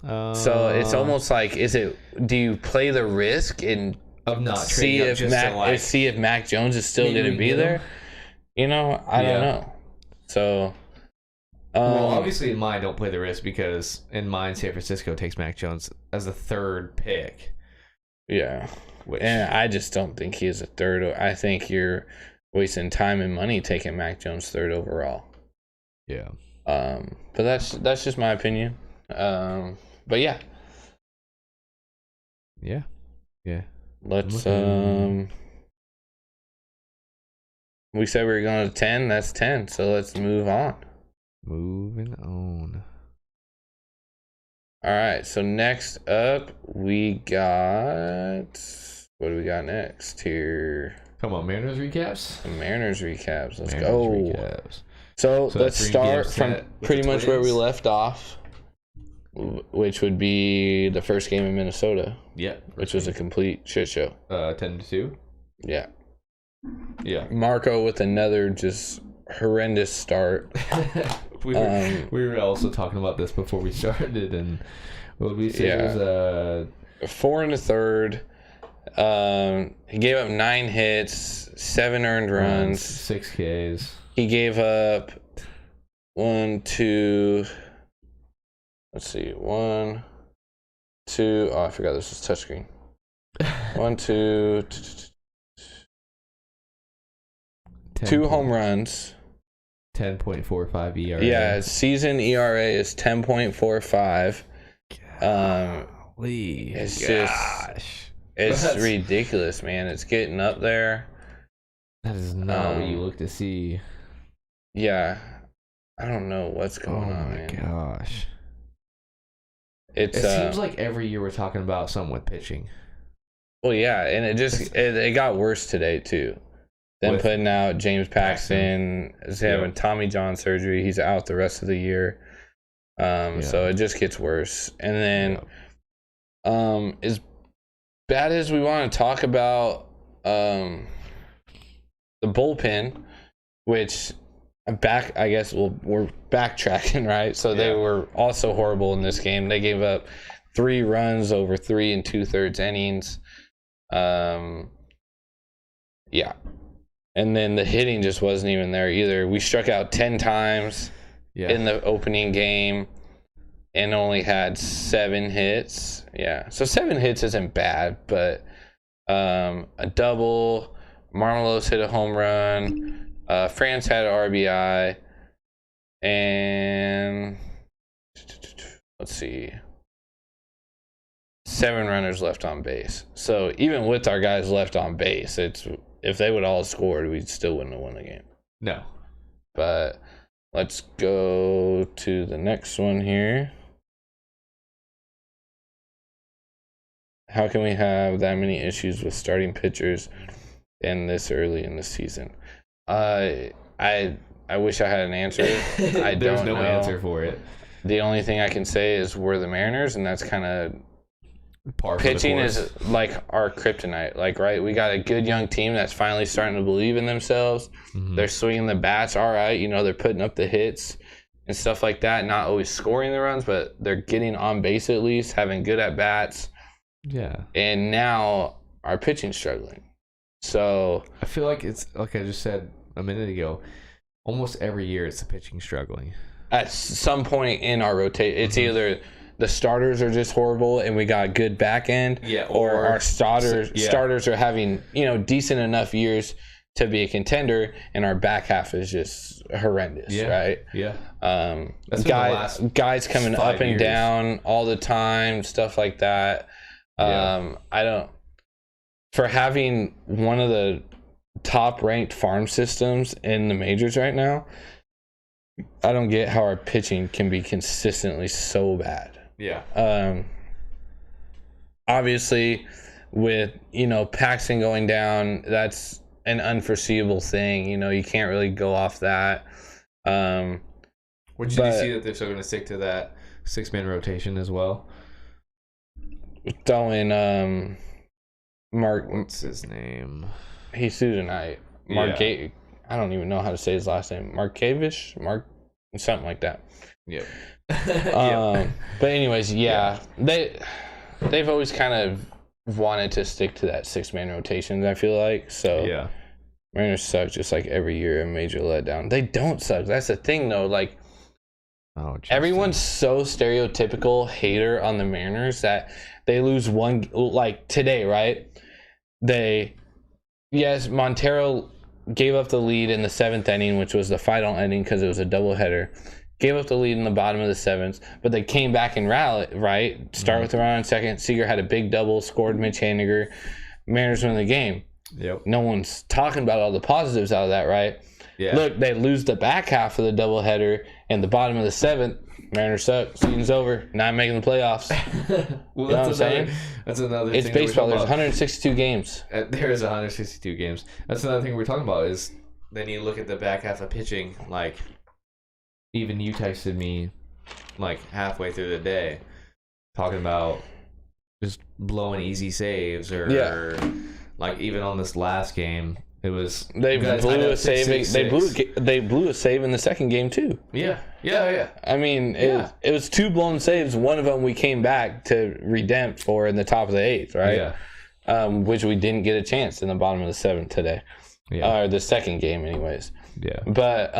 S1: So it's almost like, do you play the risk and
S2: of not
S1: see if Mac Jones is still going to be there? I don't know. So,
S2: well, obviously in mine, don't play the risk because in mine, San Francisco takes Mac Jones as the 3rd pick.
S1: Yeah, and I just don't think he is a 3rd. I think you're wasting time and money taking Mac Jones 3rd overall.
S2: Yeah.
S1: But that's just my opinion. But yeah.
S2: Yeah. Yeah.
S1: Let's we said we were going to 10. That's 10. So let's move on.
S2: Moving on.
S1: All right. So next up, we got, what do we got next here?
S2: Come on, Mariners recaps.
S1: The Mariners recaps. Let's
S2: Mariners
S1: go.
S2: Recaps.
S1: So let's start from pretty much where we left off, which would be the first game in Minnesota.
S2: Yeah.
S1: Which was a complete shit show.
S2: 10-2.
S1: Yeah.
S2: Yeah.
S1: Marco with another just horrendous start.
S2: we were also talking about this before we started, and what did we say? It was
S1: 4 1/3. He gave up 9 hits, 7 earned runs,
S2: 6 Ks.
S1: He gave up 1, 2. Let's see, 1, 2. Oh, I forgot this was touchscreen. 1, 2. 2 home runs.
S2: 10.45 ERA.
S1: Yeah, season ERA is 10.45. It's ridiculous, man. It's getting up there.
S2: That is not what you look to see.
S1: Yeah, I don't know what's going on, man.
S2: Oh my gosh.
S1: It
S2: seems like every year we're talking about something with pitching.
S1: Well, yeah, and it got worse today too. Them putting out James Paxton is having Tommy John surgery. He's out the rest of the year. So it just gets worse. And then as bad as we want to talk about the bullpen, which I guess we're backtracking, right? So they were also horrible in this game. They gave up 3 runs over 3 2/3 innings. Yeah. And then the hitting just wasn't even there either. We struck out 10 times in the opening game. and only had 7 hits. Yeah, so 7 hits isn't bad, but a double. Marmelos hit a home run. France had an RBI, and let's see, 7 runners left on base. So even with our guys left on base, if they would all scored, we still wouldn't have won the game.
S2: No.
S1: But let's go to the next one here. How can we have that many issues with starting pitchers and this early in the season? I wish I had an answer. I don't know.
S2: There's no answer for it.
S1: The only thing I can say is we're the Mariners, and that's kind of
S2: Par for
S1: pitching
S2: the course.
S1: is like our kryptonite. Like, right, we got a good young team that's finally starting to believe in themselves.
S2: Mhm.
S1: They're swinging the bats all right. You know, they're putting up the hits and stuff like that. Not always scoring the runs, but they're getting on base at least, having good at bats.
S2: Yeah.
S1: And now our pitching's struggling. So
S2: I feel like it's like I just said a minute ago. Almost every year, it's the pitching struggling.
S1: at some point in our rotation, it's either the starters are just horrible and we got a good back end, or our starters are having, decent enough years to be a contender, and our back half is just horrendous, right?
S2: Yeah.
S1: Guys coming up and down all the time, stuff like that. For having one of the top ranked farm systems in the majors right now, I don't get how our pitching can be consistently so bad.
S2: Yeah.
S1: Obviously, with Paxton going down, that's an unforeseeable thing. You can't really go off that.
S2: Did you see that they're still going to stick to that 6-man rotation as well?
S1: Throwing Mark.
S2: What's his name?
S1: Jesus tonight. I don't even know how to say his last name. Mark, something like that.
S2: Yeah.
S1: But anyways, they've always kind of wanted to stick to that 6-man rotation, I feel like. So
S2: yeah,
S1: Mariners suck just like every year, a major letdown. They don't suck. That's the thing though. Like, everyone's so stereotypical hater on the Mariners that they lose one, like today, right? Montero gave up the lead in the 7th inning, which was the final inning because it was a doubleheader. Gave up the lead in the bottom of the 7th, but they came back and rallied, right? Start with the run on second. Seager had a big double, scored Mitch Haniger. Mariners win the game.
S2: Yep.
S1: No one's talking about all the positives out of that, right?
S2: Yeah.
S1: Look, they lose the back half of the doubleheader and the bottom of the 7th. Mariners suck. Season's over. Not making the playoffs.
S2: Well,
S1: you know what I'm saying?
S2: That's another
S1: it's
S2: thing.
S1: It's baseball. There's 162 games.
S2: There is 162 games. That's another thing we're talking about is then you look at the back half of pitching. Like, even you texted me like halfway through the day talking about just blowing easy saves or like even on this last game. It was
S1: they blew a save. They blew a save in the second game too.
S2: Yeah.
S1: I mean, it was 2 blown saves. One of them we came back to redempt for in the top of the 8th, right?
S2: Yeah.
S1: Which we didn't get a chance in the bottom of the 7th today.
S2: Yeah.
S1: Or the second game, anyways.
S2: Yeah.
S1: But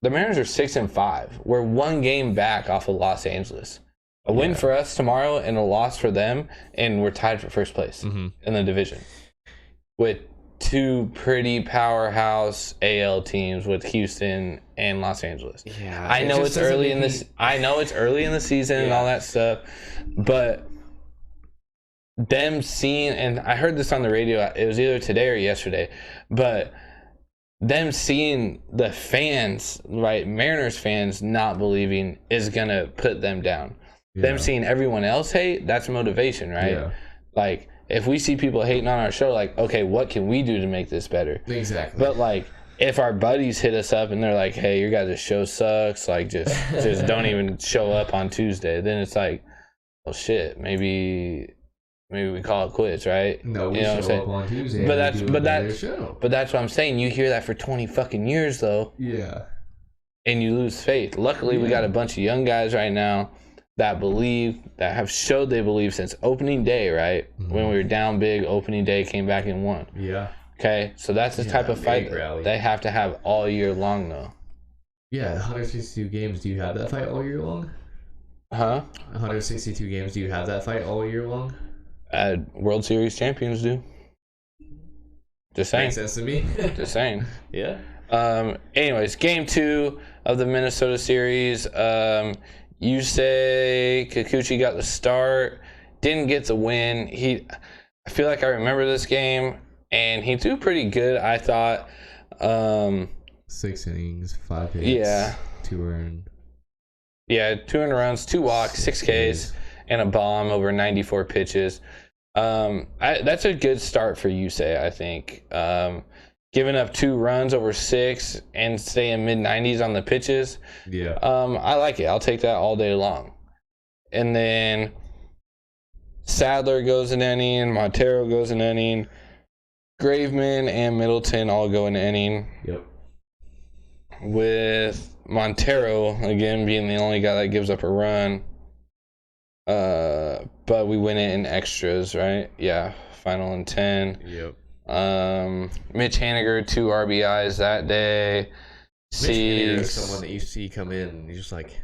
S1: the Mariners are 6-5. We're 1 game back off of Los Angeles. A win for us tomorrow and a loss for them, and we're tied for first place in the division with 2 pretty powerhouse AL teams with Houston and Los Angeles.
S2: Yeah,
S1: I know it's early in this. I know it's early in the season and all that stuff, but them seeing, and I heard this on the radio. It was either today or yesterday, but them seeing the fans, right, Mariners fans not believing is gonna put them down. Yeah. Them seeing everyone else hate, that's motivation, right? Yeah. Like, if we see people hating on our show, like, okay, what can we do to make this better?
S2: Exactly.
S1: But like, if our buddies hit us up and they're like, hey, your guys' show sucks, like just don't even show up on Tuesday, then it's like, well, shit, maybe we call it quits, right?
S2: No, we show up on Tuesday.
S1: But that's what I'm saying. You hear that for 20 fucking years though.
S2: Yeah.
S1: And you lose faith. Luckily, we got a bunch of young guys right now that believe, that have showed they believe since opening day, right? When we were down big, opening day, came back and won.
S2: Yeah.
S1: Okay, so that's the type of fight that they have to have all year long, though.
S2: Yeah, 162 games. Do you have that fight all year long?
S1: Huh?
S2: 162 games. Do you have that fight all year long?
S1: World Series champions do. Just saying.
S2: Makes sense to me.
S1: Just saying.
S2: Yeah.
S1: Anyways, game 2 of the Minnesota series. You say Kikuchi got the start, didn't get the win. I feel like I remember this game, and he threw pretty good, I thought.
S2: 6 innings, 5 hits.
S1: Yeah.
S2: 2 earned.
S1: Yeah, 2 earned runs, 2 walks, 6 Ks, and a bomb over 94 pitches. That's a good start for Yusei, I think. Giving up 2 runs over 6 and staying mid-90s on the pitches.
S2: Yeah.
S1: I like it. I'll take that all day long. And then Sadler goes an inning, Montero goes an inning, Graveman and Middleton all go an inning.
S2: Yep.
S1: With Montero, again, being the only guy that gives up a run. But we win it in extras, right? Yeah, final and 10.
S2: Yep.
S1: Mitch Haniger, 2 RBIs that day.
S2: Mitch Haniger is someone that you see come in and you're just like,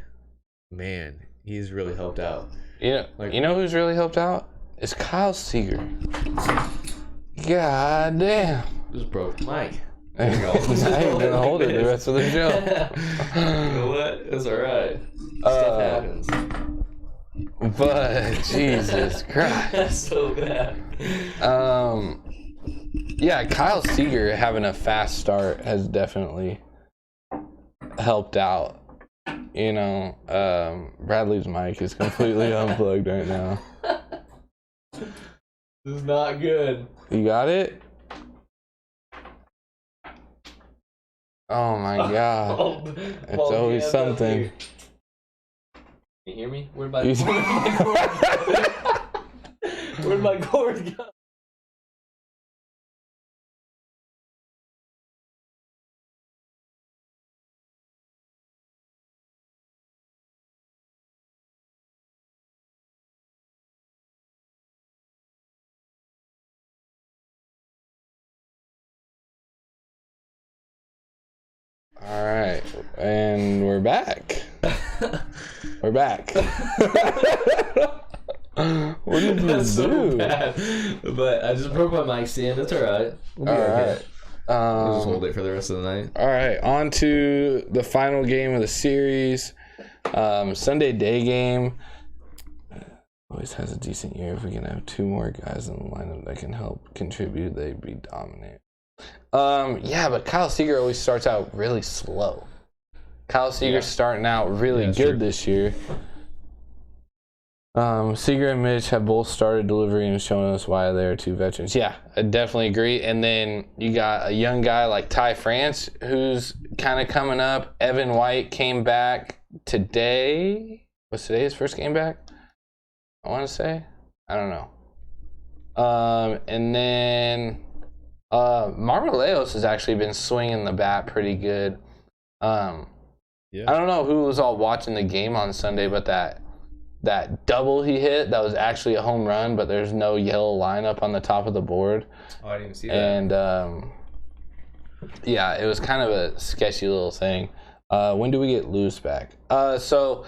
S2: man, he's really helped out.
S1: You know who's really helped out? It's Kyle Seager. God damn.
S2: Just broke the mic.
S1: There you go. I ain't gonna hold it the rest of the show.
S2: You know what? It's alright. Stuff happens.
S1: But Jesus Christ.
S2: That's so bad.
S1: Yeah, Kyle Seager having a fast start has definitely helped out. You know, Bradley's mic is completely unplugged right now.
S2: This is not good.
S1: You got it? Oh my God. It's always something.
S2: Can you hear me? Where'd my cord go?
S1: All right, and we're back. We're back. What did you do?
S2: So bad. But I just broke my mic stand. That's all right.
S1: All right.
S2: We'll just hold it for the rest of the night.
S1: All right, on to the final game of the series. Sunday day game. Always has a decent year. If we can have 2 more guys in the lineup that can help contribute, they'd be dominant. Yeah, but Kyle Seager always starts out really slow. Kyle Seager's starting out really good this year. Seager and Mitch have both started delivering and showing us why they're 2 veterans. Yeah, I definitely agree. And then you got a young guy like Ty France who's kind of coming up. Evan White came back today. Was today his first game back? I want to say. I don't know. And then Marmoleos has actually been swinging the bat pretty good. I don't know who was all watching the game on Sunday, but that double he hit, that was actually a home run, but there's no yellow line up on the top of the board.
S2: Oh, I didn't see that.
S1: And yeah, it was kind of a sketchy little thing. When do we get Luz back? So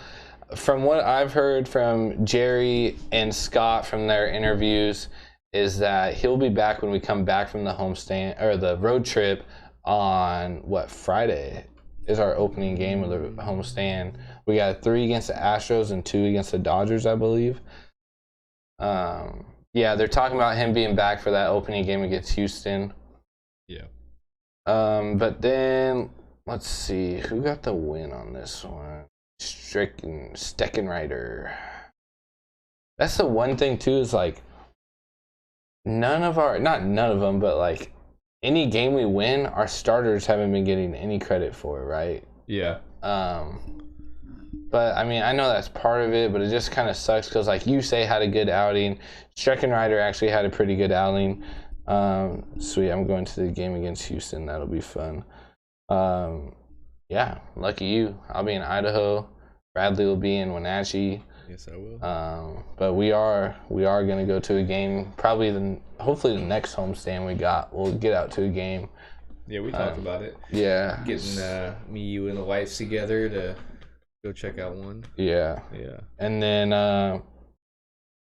S1: from what I've heard from Jerry and Scott from their interviews is that he'll be back when we come back from the homestand or the road trip on Friday is our opening game of the homestand. We got 3 against the Astros and 2 against the Dodgers, I believe. Yeah, they're talking about him being back for that opening game against Houston.
S2: Yeah.
S1: But then let's see who got the win on this one. Steckenrider. That's the one thing too is like not none of them, but like any game we win, our starters haven't been getting any credit for, right?
S2: Yeah.
S1: But I mean, I know that's part of it, but it just kind of sucks because like Yusei had a good outing. Steckenrider actually had a pretty good outing. Sweet, I'm going to the game against Houston. That'll be fun. Yeah, lucky you. I'll be in Idaho. Bradley will be in Wenatchee.
S2: Yes, I will.
S1: But we are gonna go to a game. Hopefully the next homestand we got, we'll get out to a game.
S2: Yeah, we talked about it.
S1: Yeah,
S2: Getting me, you, and the wives together to Go check out one.
S1: Yeah.
S2: Yeah.
S1: And then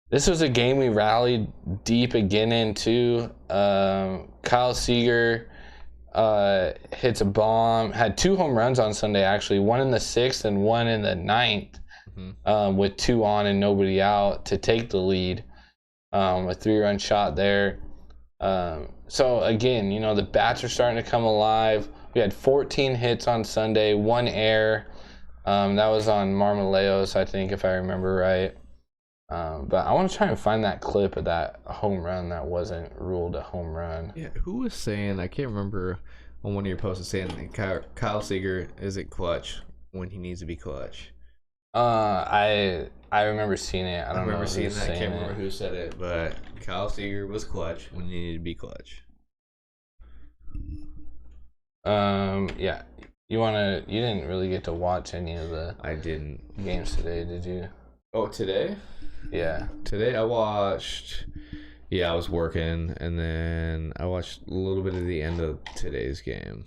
S1: this was a game we rallied deep again into. Kyle Seager hits a bomb. Had 2 home runs on Sunday, actually. One in the 6th and one in the 9th. With 2 on and nobody out to take the lead. A 3-run shot there. So again, the bats are starting to come alive. We had 14 hits on Sunday, 1 error. That was on Marmoleos, I think, if I remember right. But I want to try and find that clip of that home run that wasn't ruled a home run.
S2: Yeah, who was saying, I can't remember on one of your posts, saying that Kyle Seager isn't clutch when he needs to be clutch.
S1: I remember seeing it. I
S2: remember seeing that. I can't remember who said it, but Kyle Seager was clutch when he needed to be clutch.
S1: Yeah. You didn't really get to watch any of the games today, did you?
S2: Oh, today?
S1: Yeah.
S2: Today I watched, I was working, and then I watched a little bit of the end of today's game.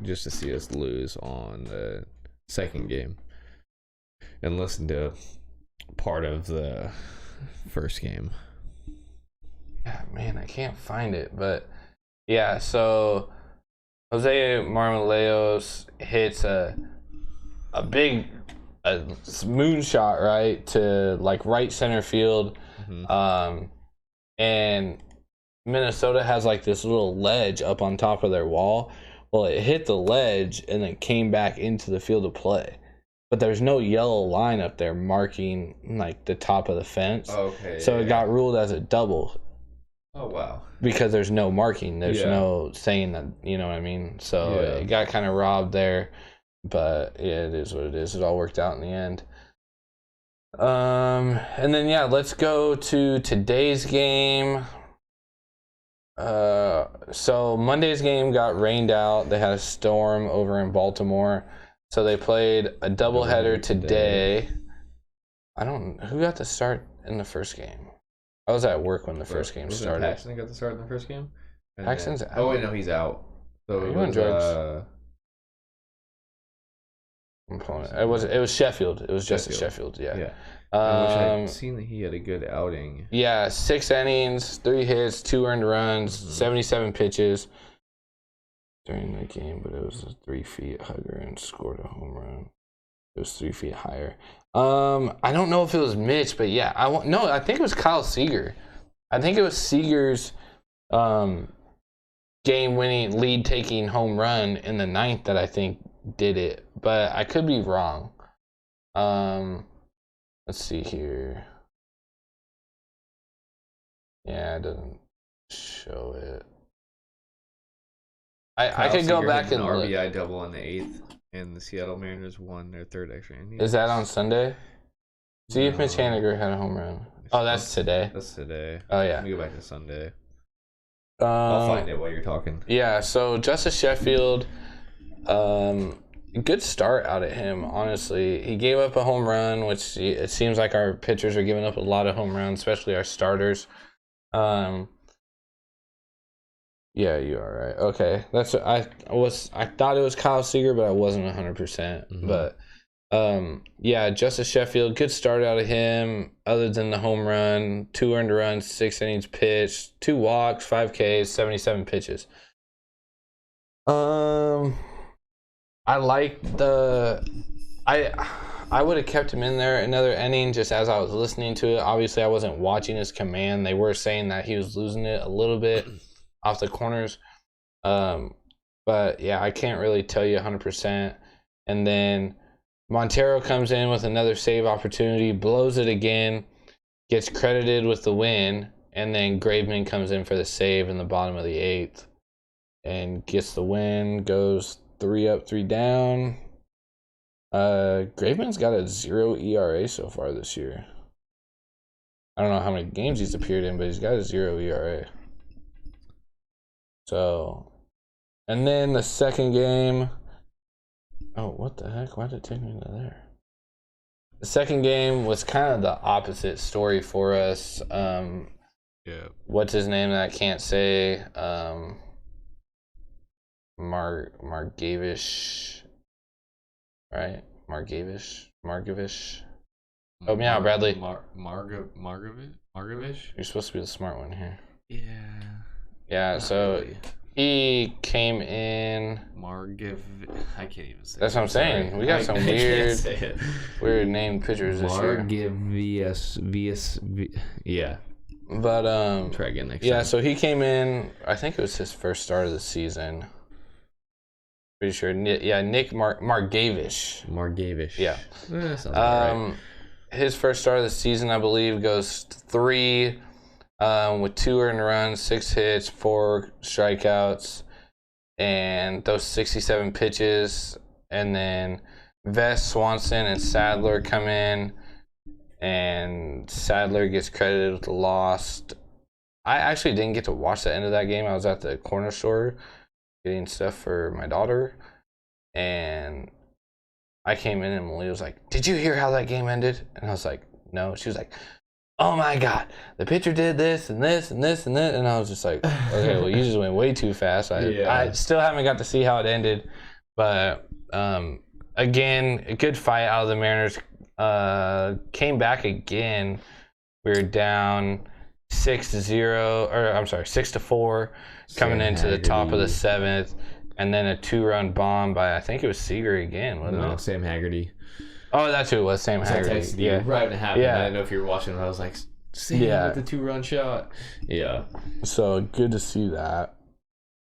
S2: Just to see us lose on the second game. And listen to part of the first game.
S1: Yeah, man, I can't find it, but yeah, so Jose Marmoleos hits a big moonshot, right, to like right center field. And Minnesota has like this little ledge up on top of their wall. Well, it hit the ledge and then came back into the field of play. But there's no yellow line up there marking like the top of the fence.
S2: Okay.
S1: So it got ruled as a double.
S2: Oh, wow.
S1: Because there's no marking. There's no saying that, you know what I mean? So it got kind of robbed there. But yeah, it is what it is. It all worked out in the end. And then, let's go to today's game. So Monday's game got rained out. They had a storm over in Baltimore. So they played a doubleheader today. Who got the start in the first game? I was at work when the first game started.
S2: Paxton got the start in the first game?
S1: Paxton's out.
S2: Oh, wait, no, he's out. So
S1: it was drugs. It was Sheffield. It was just Sheffield. Yeah.
S2: Which I've seen that he had a good outing.
S1: Yeah, 6 innings, 3 hits, 2 earned runs, 77 pitches during the game, but it was a 3-feet hugger and scored a home run. It was 3 feet higher. I don't know if it was Mitch, but yeah, I think it was Kyle Seager. I think it was Seager's game-winning, lead-taking home run in the 9th that I think did it, but I could be wrong. Let's see here. Yeah, it doesn't show it. I could go back and look.
S2: RBI double in the 8th, and the Seattle Mariners won their 3rd extra inning.
S1: Is that on Sunday? See if Mitch Haniger had a home run. Oh, that's today.
S2: That's today.
S1: Oh, yeah.
S2: Let me go back to Sunday. I'll find it while you're talking.
S1: Yeah, so Justice Sheffield, good start out of him, honestly. He gave up a home run, which it seems like our pitchers are giving up a lot of home runs, especially our starters. Yeah, you are right. Okay, that's I thought it was Kyle Seager, but I wasn't 100%. But Justice Sheffield, good start out of him. Other than the home run, 2 earned runs, 6 innings pitched, 2 walks, 5 Ks, 77 pitches. I like I would have kept him in there another inning just as I was listening to it. Obviously, I wasn't watching his command. They were saying that he was losing it a little bit off the corners. But yeah, I can't really tell you 100%. And then Montero comes in with another save opportunity, blows it again, gets credited with the win, and then Graveman comes in for the save in the bottom of the 8th and gets the win, goes 3 up, 3 down. Graveman's got a 0 ERA so far this year. I don't know how many games he's appeared in, but he's got a 0 ERA. So, and then the second game. Oh, what the heck? Why did it take me to there? The second game was kind of the opposite story for us. What's his name that I can't say? Margavish. right? Margavish. Help me out, Bradley.
S2: Margavish?
S1: You're supposed to be the smart one here.
S2: Yeah.
S1: Yeah, so he came in.
S2: I can't even say.
S1: That's what I'm saying. We got some weird named pitchers this year.
S2: Yeah.
S1: But
S2: try again next
S1: yeah,
S2: time.
S1: so he came in. I think it was his first start of the season. Pretty sure. Yeah, Nick Margavish. Yeah.
S2: Sounds right.
S1: His first start of the season, I believe, goes 3 with 2 earned runs, 6 hits, 4 strikeouts, and those 67 pitches. And then Vest, Swanson, and Sadler come in, and Sadler gets credited with the loss. I actually didn't get to watch the end of that game. I was at the corner store getting stuff for my daughter, and I came in and Malia was like, "Did you hear how that game ended?" And I was like, "No." She was like, "Oh my God, the pitcher did this and this and this and that." And I was just like, "Okay, well, you just went way too fast." I still haven't got to see how it ended, but again, a good fight out of the Mariners. Came back again. We were down 6-4, coming into the top of the 7th. And then a 2-run bomb by, I think it was Seager again, wasn't it?
S2: Sam Haggerty.
S1: Oh, that's who it was, Sam Haggerty.
S2: I texted you right when it happened.
S1: Yeah.
S2: I didn't know if you were watching. I was like, Sam with the 2-run shot. Yeah.
S1: So good to see that.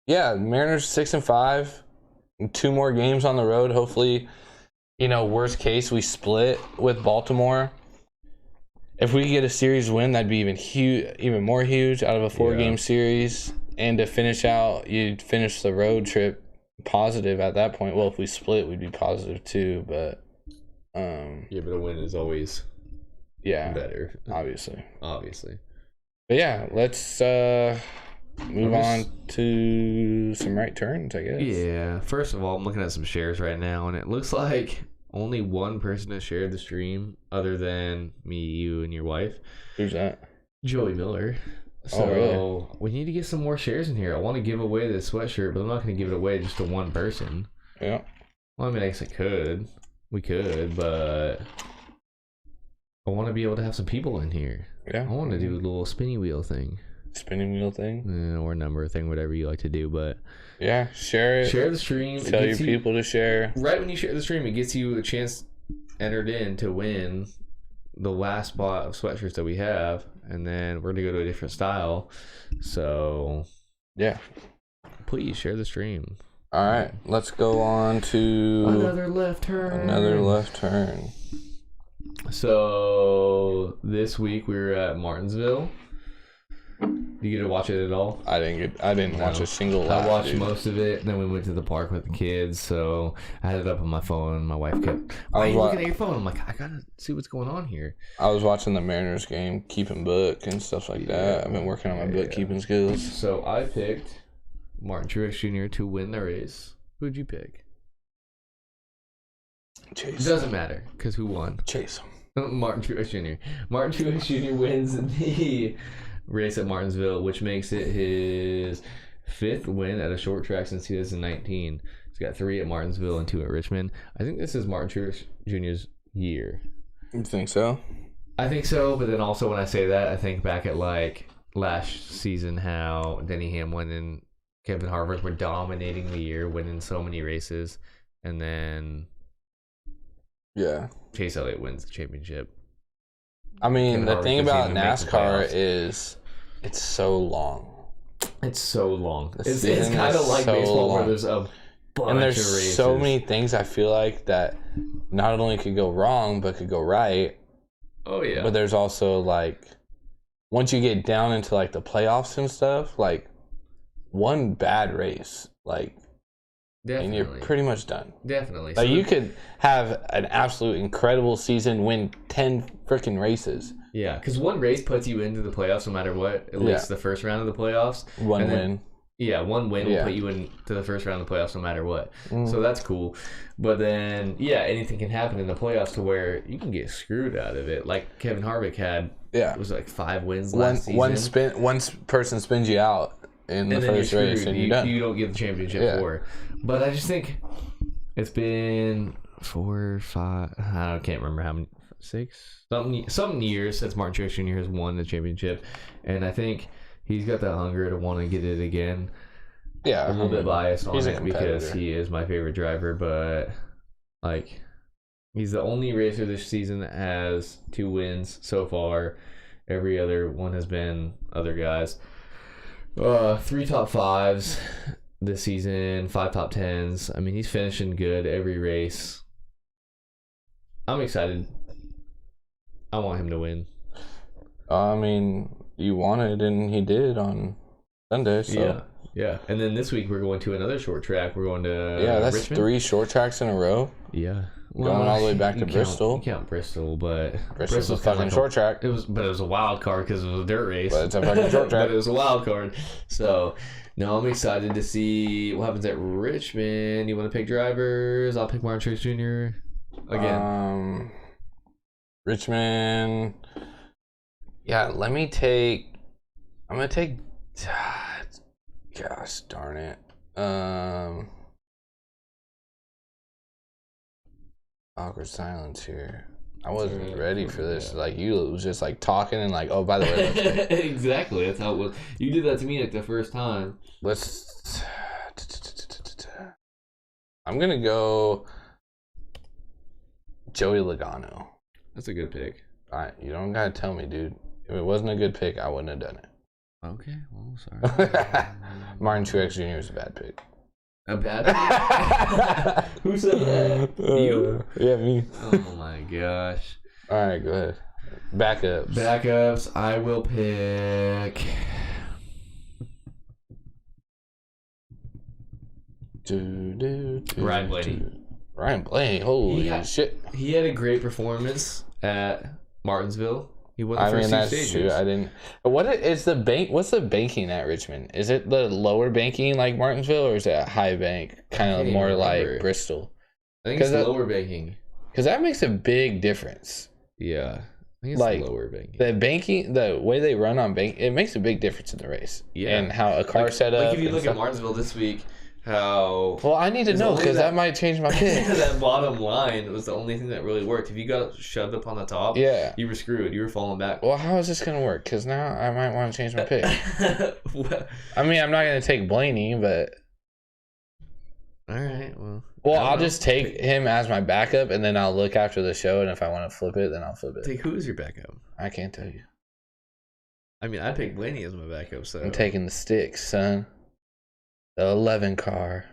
S1: Yeah, Mariners 6-5. 2 more games on the road. Hopefully, worst case, we split with Baltimore. If we get a series win, that'd be even more huge out of a 4-game series. And to finish out, you'd finish the road trip positive at that point. Well, if we split, we'd be positive too. But
S2: but a win is always better.
S1: Obviously. But yeah, let's move on to some right turns, I guess.
S2: Yeah. First of all, I'm looking at some shares right now, and it looks like only one person has shared the stream other than me, you, and your wife.
S1: Who's that?
S2: Joey Miller. So really? We need to get some more shares in here. I want to give away this sweatshirt, but I'm not going to give it away just to one person.
S1: Yeah.
S2: Well, I mean, I guess we could, but I want to be able to have some people in here.
S1: Yeah.
S2: I want to do a little spinning wheel thing. Or number thing, whatever you like to do, but
S1: yeah, share it.
S2: Share the stream.
S1: Tell your people to share.
S2: Right when you share the stream, it gets you a chance entered in to win the last spot of sweatshirts that we have, and then we're gonna go to a different style. So
S1: yeah,
S2: please share the stream.
S1: All right, let's go on to
S2: another left turn. So this week we were at Martinsville. You get to watch it at all?
S1: I didn't watch a single lap.
S2: I watched most of it, and then we went to the park with the kids, so I had it up on my phone. My wife kept, "Why are you looking at your phone?" I'm like, I gotta see what's going on here.
S1: I was watching the Mariners game, keeping book and stuff like that. I've been working on my bookkeeping skills.
S2: So I picked Martin Truex Jr. to win the race. Who'd you pick?
S1: Chase.
S2: It doesn't matter, because who won?
S1: Chase.
S2: Martin Truex Jr. Martin Truex Jr. wins the race at Martinsville, which makes it his 5th win at a short track since 2019. He's got 3 at Martinsville and 2 at Richmond. I think this is Martin Truex Jr.'s year.
S1: You think so?
S2: I think so, but then also when I say that, I think back at like last season how Denny Hamlin and Kevin Harvick were dominating the year, winning so many races, and then Chase Elliott wins the championship.
S1: I mean, the thing about NASCAR is it's so long.
S2: It's kind of like baseball where there's a bunch
S1: and there's
S2: of races.
S1: So many things I feel like that not only could go wrong but could go right.
S2: Oh yeah.
S1: But there's also like once you get down into like the playoffs and stuff, like one bad race, like and you're pretty much done.
S2: Definitely.
S1: Like you could have an absolute incredible season, win 10 freaking races.
S2: Yeah, because one race puts you into the playoffs no matter what. At least the first round of the playoffs.
S1: One win.
S2: Yeah, one win will put you into the first round of the playoffs no matter what. So that's cool. But then, anything can happen in the playoffs to where you can get screwed out of it. Like Kevin Harvick had, it was like 5 wins last season.
S1: One person spins you out in the first race and you're done.
S2: You don't get the championship for it. But I just think it's been 4, 5. I can't remember how many. 6 something years since Martin Truex Jr. has won the championship, and I think he's got that hunger to want to get it again.
S1: Yeah,
S2: a little bit biased on it because
S1: competitor.
S2: he is my favorite driver, but like he's the only racer this season that has 2 wins so far. Every other one has been other guys. 3 top 5s this season, 5 top 10s. I mean, he's finishing good every race. I'm excited. I want him to win.
S1: I mean, you wanted, and he did on Sunday. So.
S2: Yeah. And then this week we're going to another short track. We're going to
S1: that's
S2: Richmond.
S1: 3 short tracks in a row.
S2: Yeah.
S1: Going all the way back to Bristol.
S2: You count Bristol, but
S1: Bristol's a fucking short track.
S2: It was a wild card because it was a dirt race.
S1: But it's a fucking short track.
S2: But it was a wild card. So, no, I'm excited to see what happens at Richmond. You want to pick drivers? I'll pick Martin Truex Jr. again.
S1: Richmond. Yeah, I'm going to take... Gosh darn it. Awkward silence here. I wasn't ready for this. Like, you was just like talking and like, oh, by the way,
S2: exactly. That's how it was. You did that to me like the first time.
S1: I'm gonna go Joey Logano.
S2: That's a good pick.
S1: You don't gotta tell me, dude. If it wasn't a good pick, I wouldn't have done it.
S2: Okay, well, sorry.
S1: Martin Truex Jr. is a bad pick.
S2: A bad pick? Who said that? You?
S1: Yeah, me.
S2: Oh my gosh.
S1: All right, go ahead.
S2: Backups. I will pick. Ryan Blaney.
S1: Ryan Blaney. Holy shit.
S2: He had a great performance at Martinsville. He won the first 2 stages.
S1: True. I didn't. What's the banking at Richmond? Is it the lower banking like Martinsville, or is it a high bank, kind of more like Bristol?
S2: I think it's lower banking.
S1: Because that makes a big difference.
S2: Yeah, I think it's like lower banking.
S1: The banking, the way they run on bank, it makes a big difference in the race. Yeah, and how a car set up.
S2: Like if you look at Martinsville this week. Well,
S1: I need to know because that might change my pick.
S2: That bottom line was the only thing that really worked. If you got shoved up on the top, you were screwed. You were falling back.
S1: Well, how is this going to work? Because now I might want to change my pick. I mean, I'm not going to take Blaney, but...
S2: All right, well...
S1: I'll just take him as my backup, and then I'll look after the show, and if I want to flip it, then I'll flip it.
S2: Take who is your backup?
S1: I can't tell you.
S2: I mean, I picked Blaney as my backup, so...
S1: I'm taking the sticks, son. The 11 car.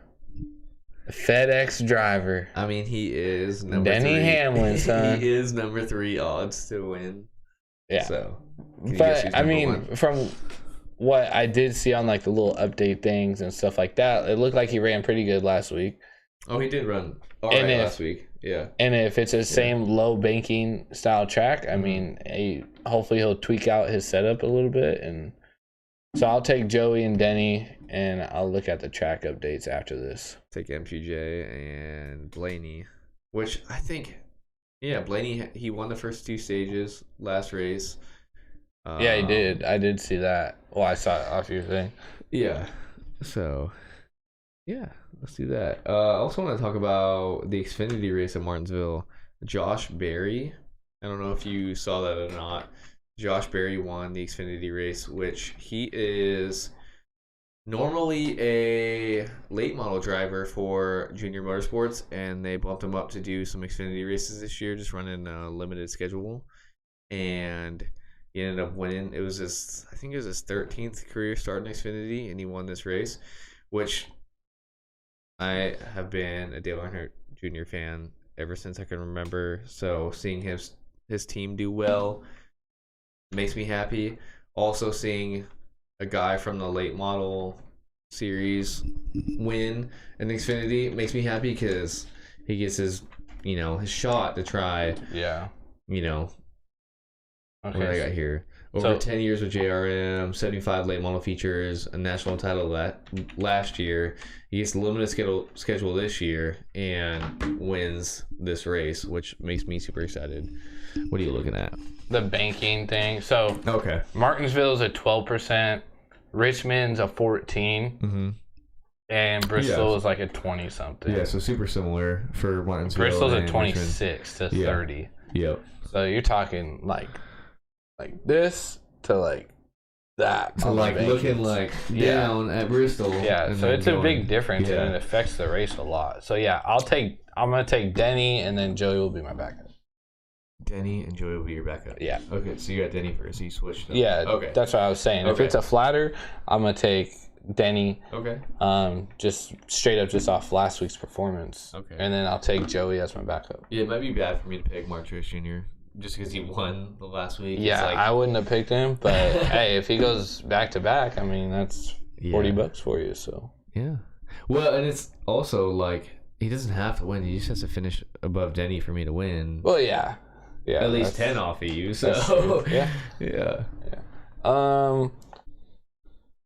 S1: The FedEx driver.
S2: I mean, he is number
S1: Denny
S2: 3.
S1: Hamlin, son.
S2: He is number 3 odds to win.
S1: Yeah.
S2: So,
S1: but, I mean, from what I did see on, like, the little update things and stuff like that, it looked like he ran pretty good last week.
S2: Oh, he did run all right last week. Yeah.
S1: And if it's the same low banking style track, I mean, hopefully he'll tweak out his setup a little bit. And so I'll take Joey and Denny, and I'll look at the track updates after this.
S2: Take MPJ and Blaney, which I think, Blaney, he won the first 2 stages last race.
S1: Yeah, he did. I did see that. Well, I saw it off your thing.
S2: Yeah. So, yeah, let's do that. I also want to talk about the Xfinity race at Martinsville. Josh Berry. I don't know if you saw that or not. Josh Berry won the Xfinity race, which he is normally a late model driver for Junior Motorsports, and they bumped him up to do some Xfinity races this year, just running a limited schedule. And he ended up winning. I think it was his 13th career start in Xfinity, and he won this race, which I have been a Dale Earnhardt Jr. fan ever since I can remember. So seeing his team do well makes me happy. Also seeing a guy from the late model series win in Xfinity makes me happy because he gets his shot to try.
S1: Yeah.
S2: Okay. What I got here. Over 10 years with JRM, 75 late model features, a national title last year. He gets the limited schedule this year and wins this race, which makes me super excited. What are you looking at?
S1: The banking thing. So
S2: okay,
S1: Martinsville's a 12%, Richmond's a 14%.
S2: Mm-hmm.
S1: And Bristol is like a 20 something.
S2: Yeah, so super similar for Martinsville.
S1: Bristol's a
S2: and
S1: 26 to 30.
S2: Yep.
S1: So you're talking like this to like that.
S2: So like looking like down at Bristol.
S1: Yeah, so it's a big difference and it affects the race a lot. So yeah, I'm gonna take Denny and then Joey will be my backup.
S2: Denny and Joey will be your backup.
S1: Yeah.
S2: Okay, so you got Denny first. So you switched up.
S1: Yeah.
S2: Okay.
S1: That's what I was saying.
S2: Okay.
S1: If it's a flatter, I'm gonna take Denny.
S2: Okay.
S1: Just straight up just off last week's performance.
S2: Okay.
S1: And then I'll take Joey as my backup.
S2: Yeah, it might be bad for me to pick Mark Truex Jr. just because he won the last week.
S1: Yeah, I wouldn't have picked him, but hey, if he goes back to back, I mean that's $40 for you. So.
S2: Yeah. Well, and it's also like he doesn't have to win. He just has to finish above Denny for me to win.
S1: Well, yeah. Yeah.
S2: At least 10 off of you. So.
S1: Yeah.
S2: Yeah.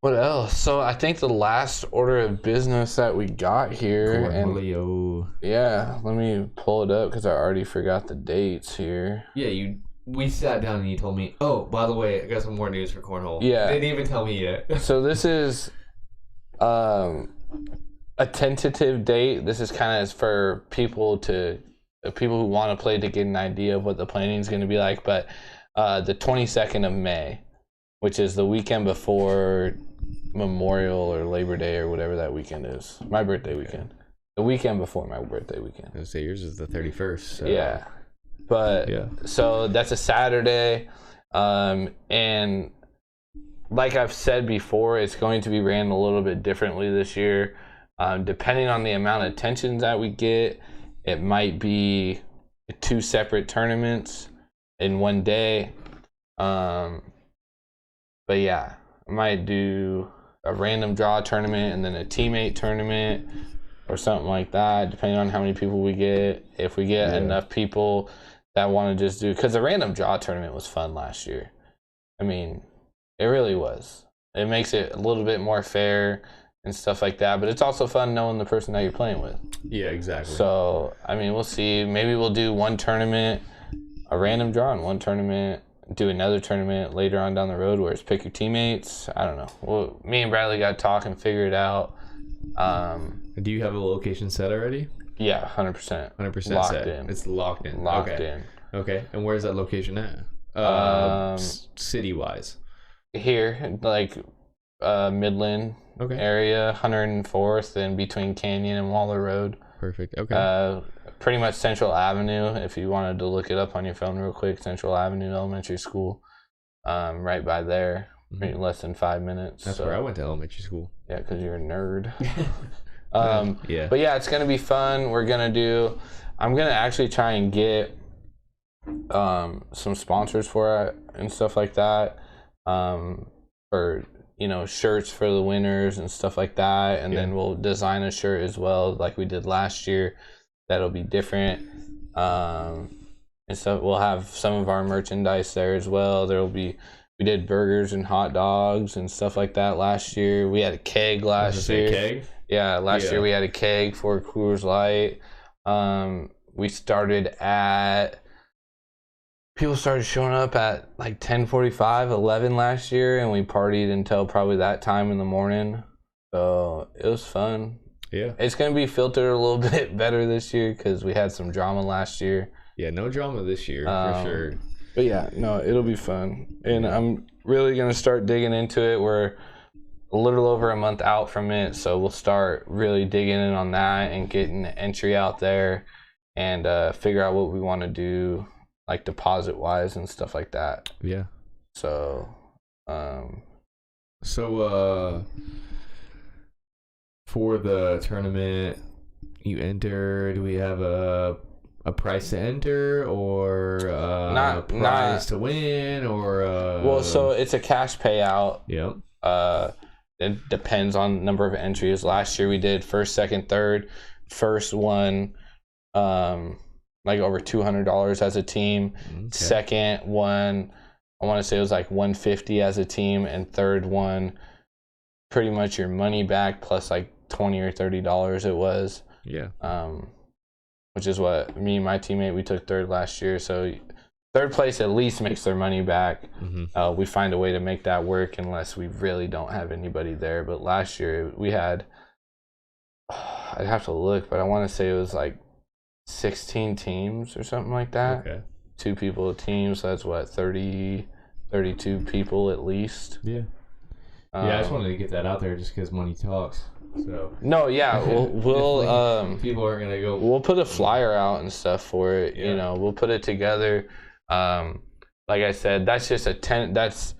S1: What else? So I think the last order of business that we got here,
S2: Cornhole.
S1: Yeah, let me pull it up because I already forgot the dates here.
S2: Yeah, we sat down and you told me, oh, by the way, I got some more news for Cornhole.
S1: Yeah.
S2: Didn't even tell me yet.
S1: So this is a tentative date. This is kind of for people who want to play to get an idea of what the planning is going to be like. But the 22nd of May, which is the weekend before Memorial or Labor Day or whatever that weekend is. My birthday weekend. The weekend before my birthday weekend.
S2: I was say yours is the 31st. So.
S1: Yeah. But so that's a Saturday. And like I've said before, it's going to be ran a little bit differently this year. Depending on the amount of attention that we get, it might be 2 separate tournaments in one day. But yeah, I might do a random draw tournament and then a teammate tournament or something like that, depending on how many people we get. If we get enough people that want to just do, because the random draw tournament was fun last year. I mean, it really was. It makes it a little bit more fair and stuff like that, but it's also fun knowing the person that you're playing with.
S2: Yeah, exactly.
S1: So, I mean, we'll see. Maybe we'll do one tournament, a random draw in one tournament, do another tournament later on down the road where it's pick your teammates. I don't know. Well, me and Bradley got to talk and figure it out.
S2: Do you have a location set already?
S1: Yeah, 100%.
S2: 100%
S1: locked
S2: set.
S1: in.
S2: It's locked in.
S1: Locked in.
S2: Okay. And where's that location at? City-wise.
S1: Here, like Midland area, 104th and between Canyon and Waller Road.
S2: Perfect. Okay.
S1: Pretty much Central Avenue, if you wanted to look it up on your phone real quick. Central Avenue Elementary School, right by there, less than 5 minutes.
S2: That's where I went to elementary school.
S1: Yeah, because you're a nerd.
S2: Yeah.
S1: But yeah, it's going to be fun. I'm going to actually try and get some sponsors for it and stuff like that. For, shirts for the winners and stuff like that. And then we'll design a shirt as well, like we did last year. That'll be different. And so we'll have some of our merchandise there as well. We did burgers and hot dogs and stuff like that last year. We had a keg last year.
S2: Keg?
S1: Yeah, last year we had a keg for Coors Light. People started showing up at like 10:45, 11 last year, and we partied until probably that time in the morning. So it was fun.
S2: Yeah.
S1: It's going to be filtered a little bit better this year because we had some drama last year.
S2: Yeah, no drama this year, for sure.
S1: But yeah, no, it'll be fun. And I'm really going to start digging into it. We're a little over a month out from it, so we'll start really digging in on that and getting the entry out there and figure out what we want to do, like deposit-wise and stuff like that.
S2: Yeah.
S1: So,
S2: for the tournament you enter, do we have a price to enter or a prize to win or
S1: well, so it's a cash payout.
S2: Yep.
S1: It depends on number of entries. Last year we did first, second, third. First won like over $200 as a team. Okay. Second won, I want to say it was like $150 as a team, and third won pretty much your money back plus like $20 or $30 it was.
S2: Yeah.
S1: Which is what me and my teammate, we took third last year. So third place at least makes their money back. Mm-hmm. We find a way to make that work unless we really don't have anybody there. But last year we had I'd have to look, but I want to say it was like 16 teams or something like that.
S2: Okay.
S1: 2 people a team, so that's what, 32 people at least.
S2: Yeah. Yeah, I just wanted to get that out there just because money talks. So.
S1: No, yeah, we'll
S2: people aren't gonna go.
S1: We'll put a flyer out and stuff for it.
S2: Yeah.
S1: You know, we'll put it together. Like I said, that's just that's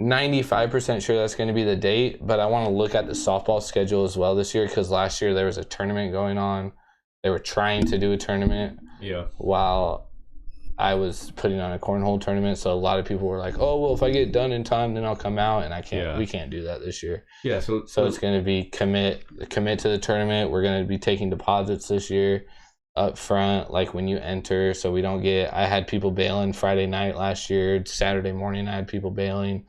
S1: 95% sure that's going to be the date. But I want to look at the softball schedule as well this year, because last year there was a tournament going on. They were trying to do a tournament.
S2: Yeah.
S1: While I was putting on a cornhole tournament, so a lot of people were like, "Oh, well, if I get done in time, then I'll come out." And I can't.
S2: Yeah.
S1: We can't do that this year.
S2: Yeah. So
S1: it's going to be commit to the tournament. We're going to be taking deposits this year up front, like when you enter, so we don't get. I had people bailing Friday night last year. Saturday morning, I had people bailing,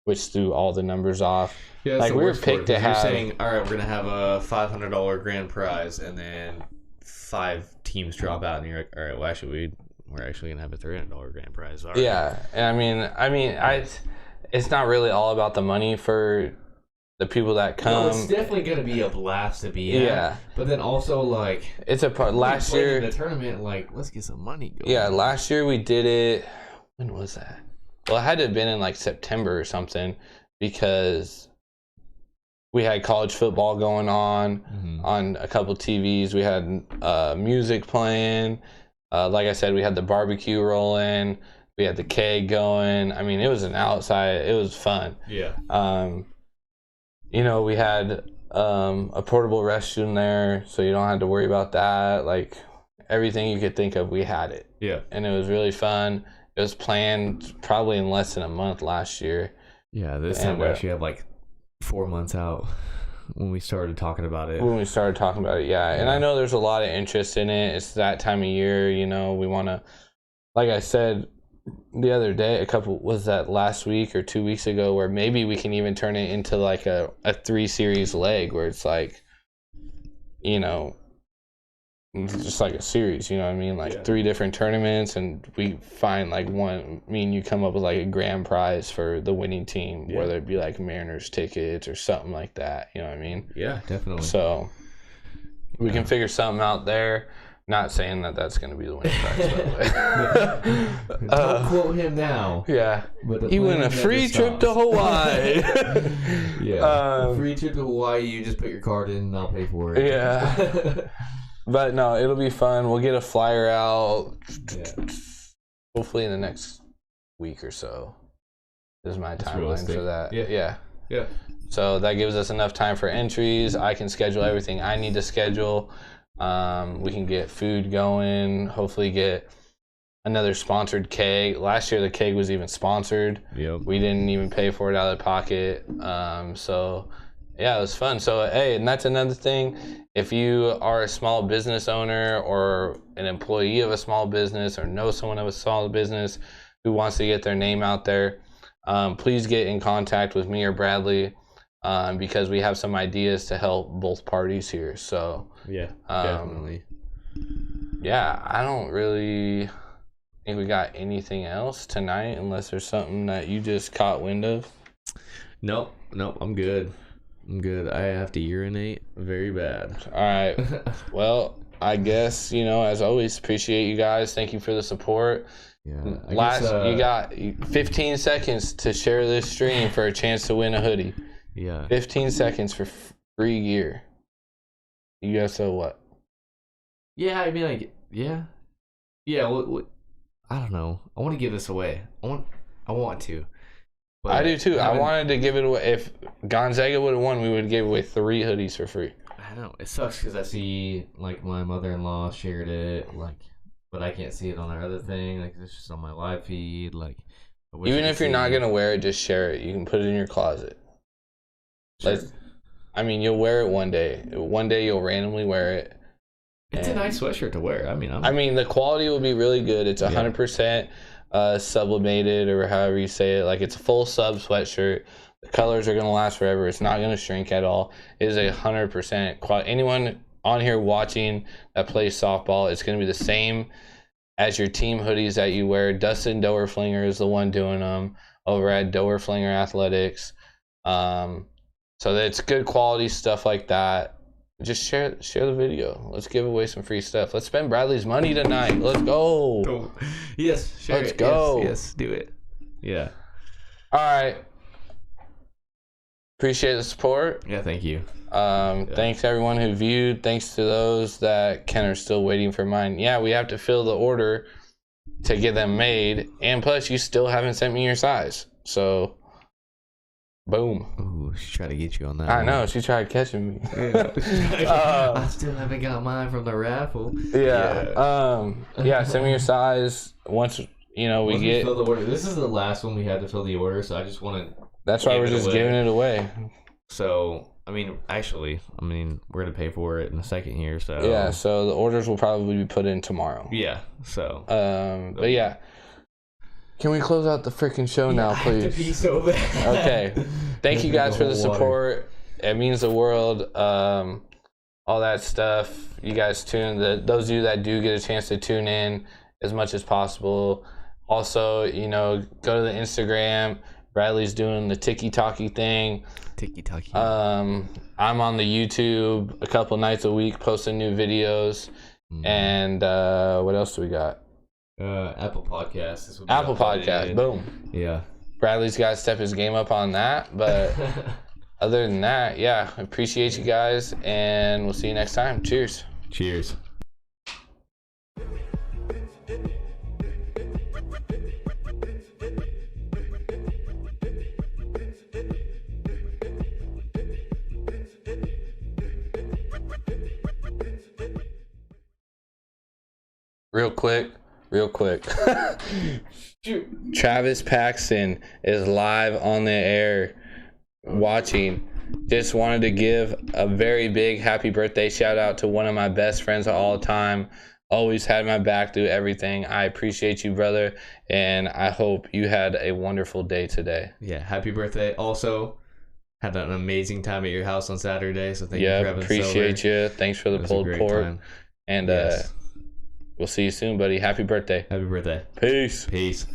S1: which threw all the numbers off.
S2: Yeah,
S1: like we were picked to have.
S2: You're saying, all right, we're gonna have a $500 grand prize, and then 5 teams drop out, and you're like, all right, well, actually, we're actually gonna have a $300 grand prize. All right.
S1: Yeah, and I mean, it's not really all about the money for the people that come.
S2: No, it's definitely gonna be a blast to be in.
S1: Yeah,
S2: but then also like
S1: it's a part. Last year,
S2: the tournament, like let's get some money going.
S1: Yeah, last year we did it. When was that? Well, it had to have been in like September or something, because we had college football going on a couple TVs. We had music playing. Like I said, we had the barbecue rolling. We had the keg going. I mean, it was an outside. It was fun.
S2: Yeah.
S1: You know, we had a portable restroom there, so you don't have to worry about that. Like everything you could think of, we had it.
S2: Yeah.
S1: And it was really fun. It was planned probably in less than a month last year.
S2: Yeah, this time we actually have like 4 months out when we started talking about it.
S1: Yeah. And I know there's a lot of interest in it. It's that time of year, you know, we want to, like I said the other day, was that last week or 2 weeks ago, where maybe we can even turn it into like a 3-series leg, where it's like, you know, just like a series, you know what I mean? Like 3 different tournaments, and we find like one, me and you come up with like a grand prize for the winning team, whether it be like Mariners tickets or something like that, you know what I mean?
S2: Yeah, definitely.
S1: So we can figure something out there. Not saying that that's going to be the winning prize, by the way.
S2: Don't quote him now.
S1: Yeah. He won a free trip to Hawaii.
S2: Yeah. Free trip to Hawaii, you just put your card in and I'll pay for it.
S1: Yeah. But no, it'll be fun. We'll get a flyer out hopefully in the next week or so. This is my timeline for that.
S2: Yeah.
S1: So that gives us enough time for entries. I can schedule everything I need to schedule. We can get food going. Hopefully get another sponsored keg. Last year the keg was even sponsored.
S2: Yep.
S1: We didn't even pay for it out of pocket. So yeah, it was fun. So hey, and that's another thing. If you are a small business owner or an employee of a small business or know someone of a small business who wants to get their name out there, please get in contact with me or Bradley, because we have some ideas to help both parties here. So
S2: yeah, definitely.
S1: Yeah, I don't really think we got anything else tonight, unless there's something that you just caught wind of.
S2: Nope, I'm good. I have to urinate very bad.
S1: All right. Well, I guess, you know, as always, appreciate you guys. Thank you for the support.
S2: Yeah.
S1: You got 15 seconds to share this stream for a chance to win a hoodie.
S2: Yeah.
S1: 15 seconds for free gear. You guys know what?
S2: Yeah, I mean, like, yeah. Yeah, I don't know. I want to give this away. I want to. But
S1: I do too. I wanted to give it away. If Gonzaga would have won, we would give away 3 hoodies for free.
S2: I know. It sucks because I see, like, my mother-in-law shared it, like, but I can't see it on our other thing. Like, it's just on my live feed. Like,
S1: even if you're not going to wear it, just share it. You can put it in your closet.
S2: Sure.
S1: I mean, you'll wear it one day. One day you'll randomly wear it.
S2: It's a nice sweatshirt to wear. I mean,
S1: the quality will be really good. It's 100% sublimated, or however you say it. Like, it's a full sub sweatshirt. The colors are going to last forever. It's not going to shrink at all. It is 100% quality. Anyone on here watching that plays softball, it's going to be the same as your team hoodies that you wear. Dustin Doerflinger is the one doing them over at Doerflinger Athletics. So it's good quality stuff like that. just share the video. Let's give away some free stuff. Let's spend Bradley's money tonight. Let's go.
S2: Oh. Yes, share
S1: Let's
S2: it.
S1: go.
S2: Yes, do it. Yeah.
S1: All right. Appreciate the support.
S2: Yeah, thank you.
S1: Thanks everyone who viewed. Thanks to those that Ken are still waiting for mine. Yeah, we have to fill the order to get them made, and plus you still haven't sent me your size. So, boom.
S2: Ooh, she tried to get you on that.
S1: I know she tried catching me.
S2: I still haven't got mine from the raffle.
S1: Yeah. Send me your size once we
S2: fill the order. This is the last one we had to fill the order, so I just want to.
S1: That's why we're just giving it away.
S2: So, we're going to pay for it in a second here, so.
S1: Yeah, so the orders will probably be put in tomorrow.
S2: Yeah, so.
S1: But yeah. Can we close out the freaking show now, please?
S2: I have to pee so bad.
S1: Okay. Thank you guys for the support. It means the world. All that stuff. You guys those of you that do get a chance to tune in as much as possible. Also, go to the Instagram. Bradley's doing the tiki-talkie thing.
S2: Tiki-talkie.
S1: I'm on the YouTube a couple nights a week posting new videos. And what else do we got?
S2: Apple Podcasts.
S1: Apple Podcasts. Boom.
S2: Yeah.
S1: Bradley's got to step his game up on that. But other than that, yeah, appreciate you guys. And we'll see you next time. Cheers.
S2: Cheers.
S1: Real quick. Travis Paxton is live on the air watching. Just wanted to give a very big happy birthday shout out to one of my best friends of all time. Always had my back through everything. I appreciate you, brother, and I hope you had a wonderful day today.
S2: Yeah, happy birthday. Also, had an amazing time at your house on Saturday, so thank you for having us over.
S1: Appreciate you. Thanks for the pulled pork.
S2: Time.
S1: And we'll see you soon, buddy. Happy birthday.
S2: Happy birthday.
S1: Peace.
S2: Peace.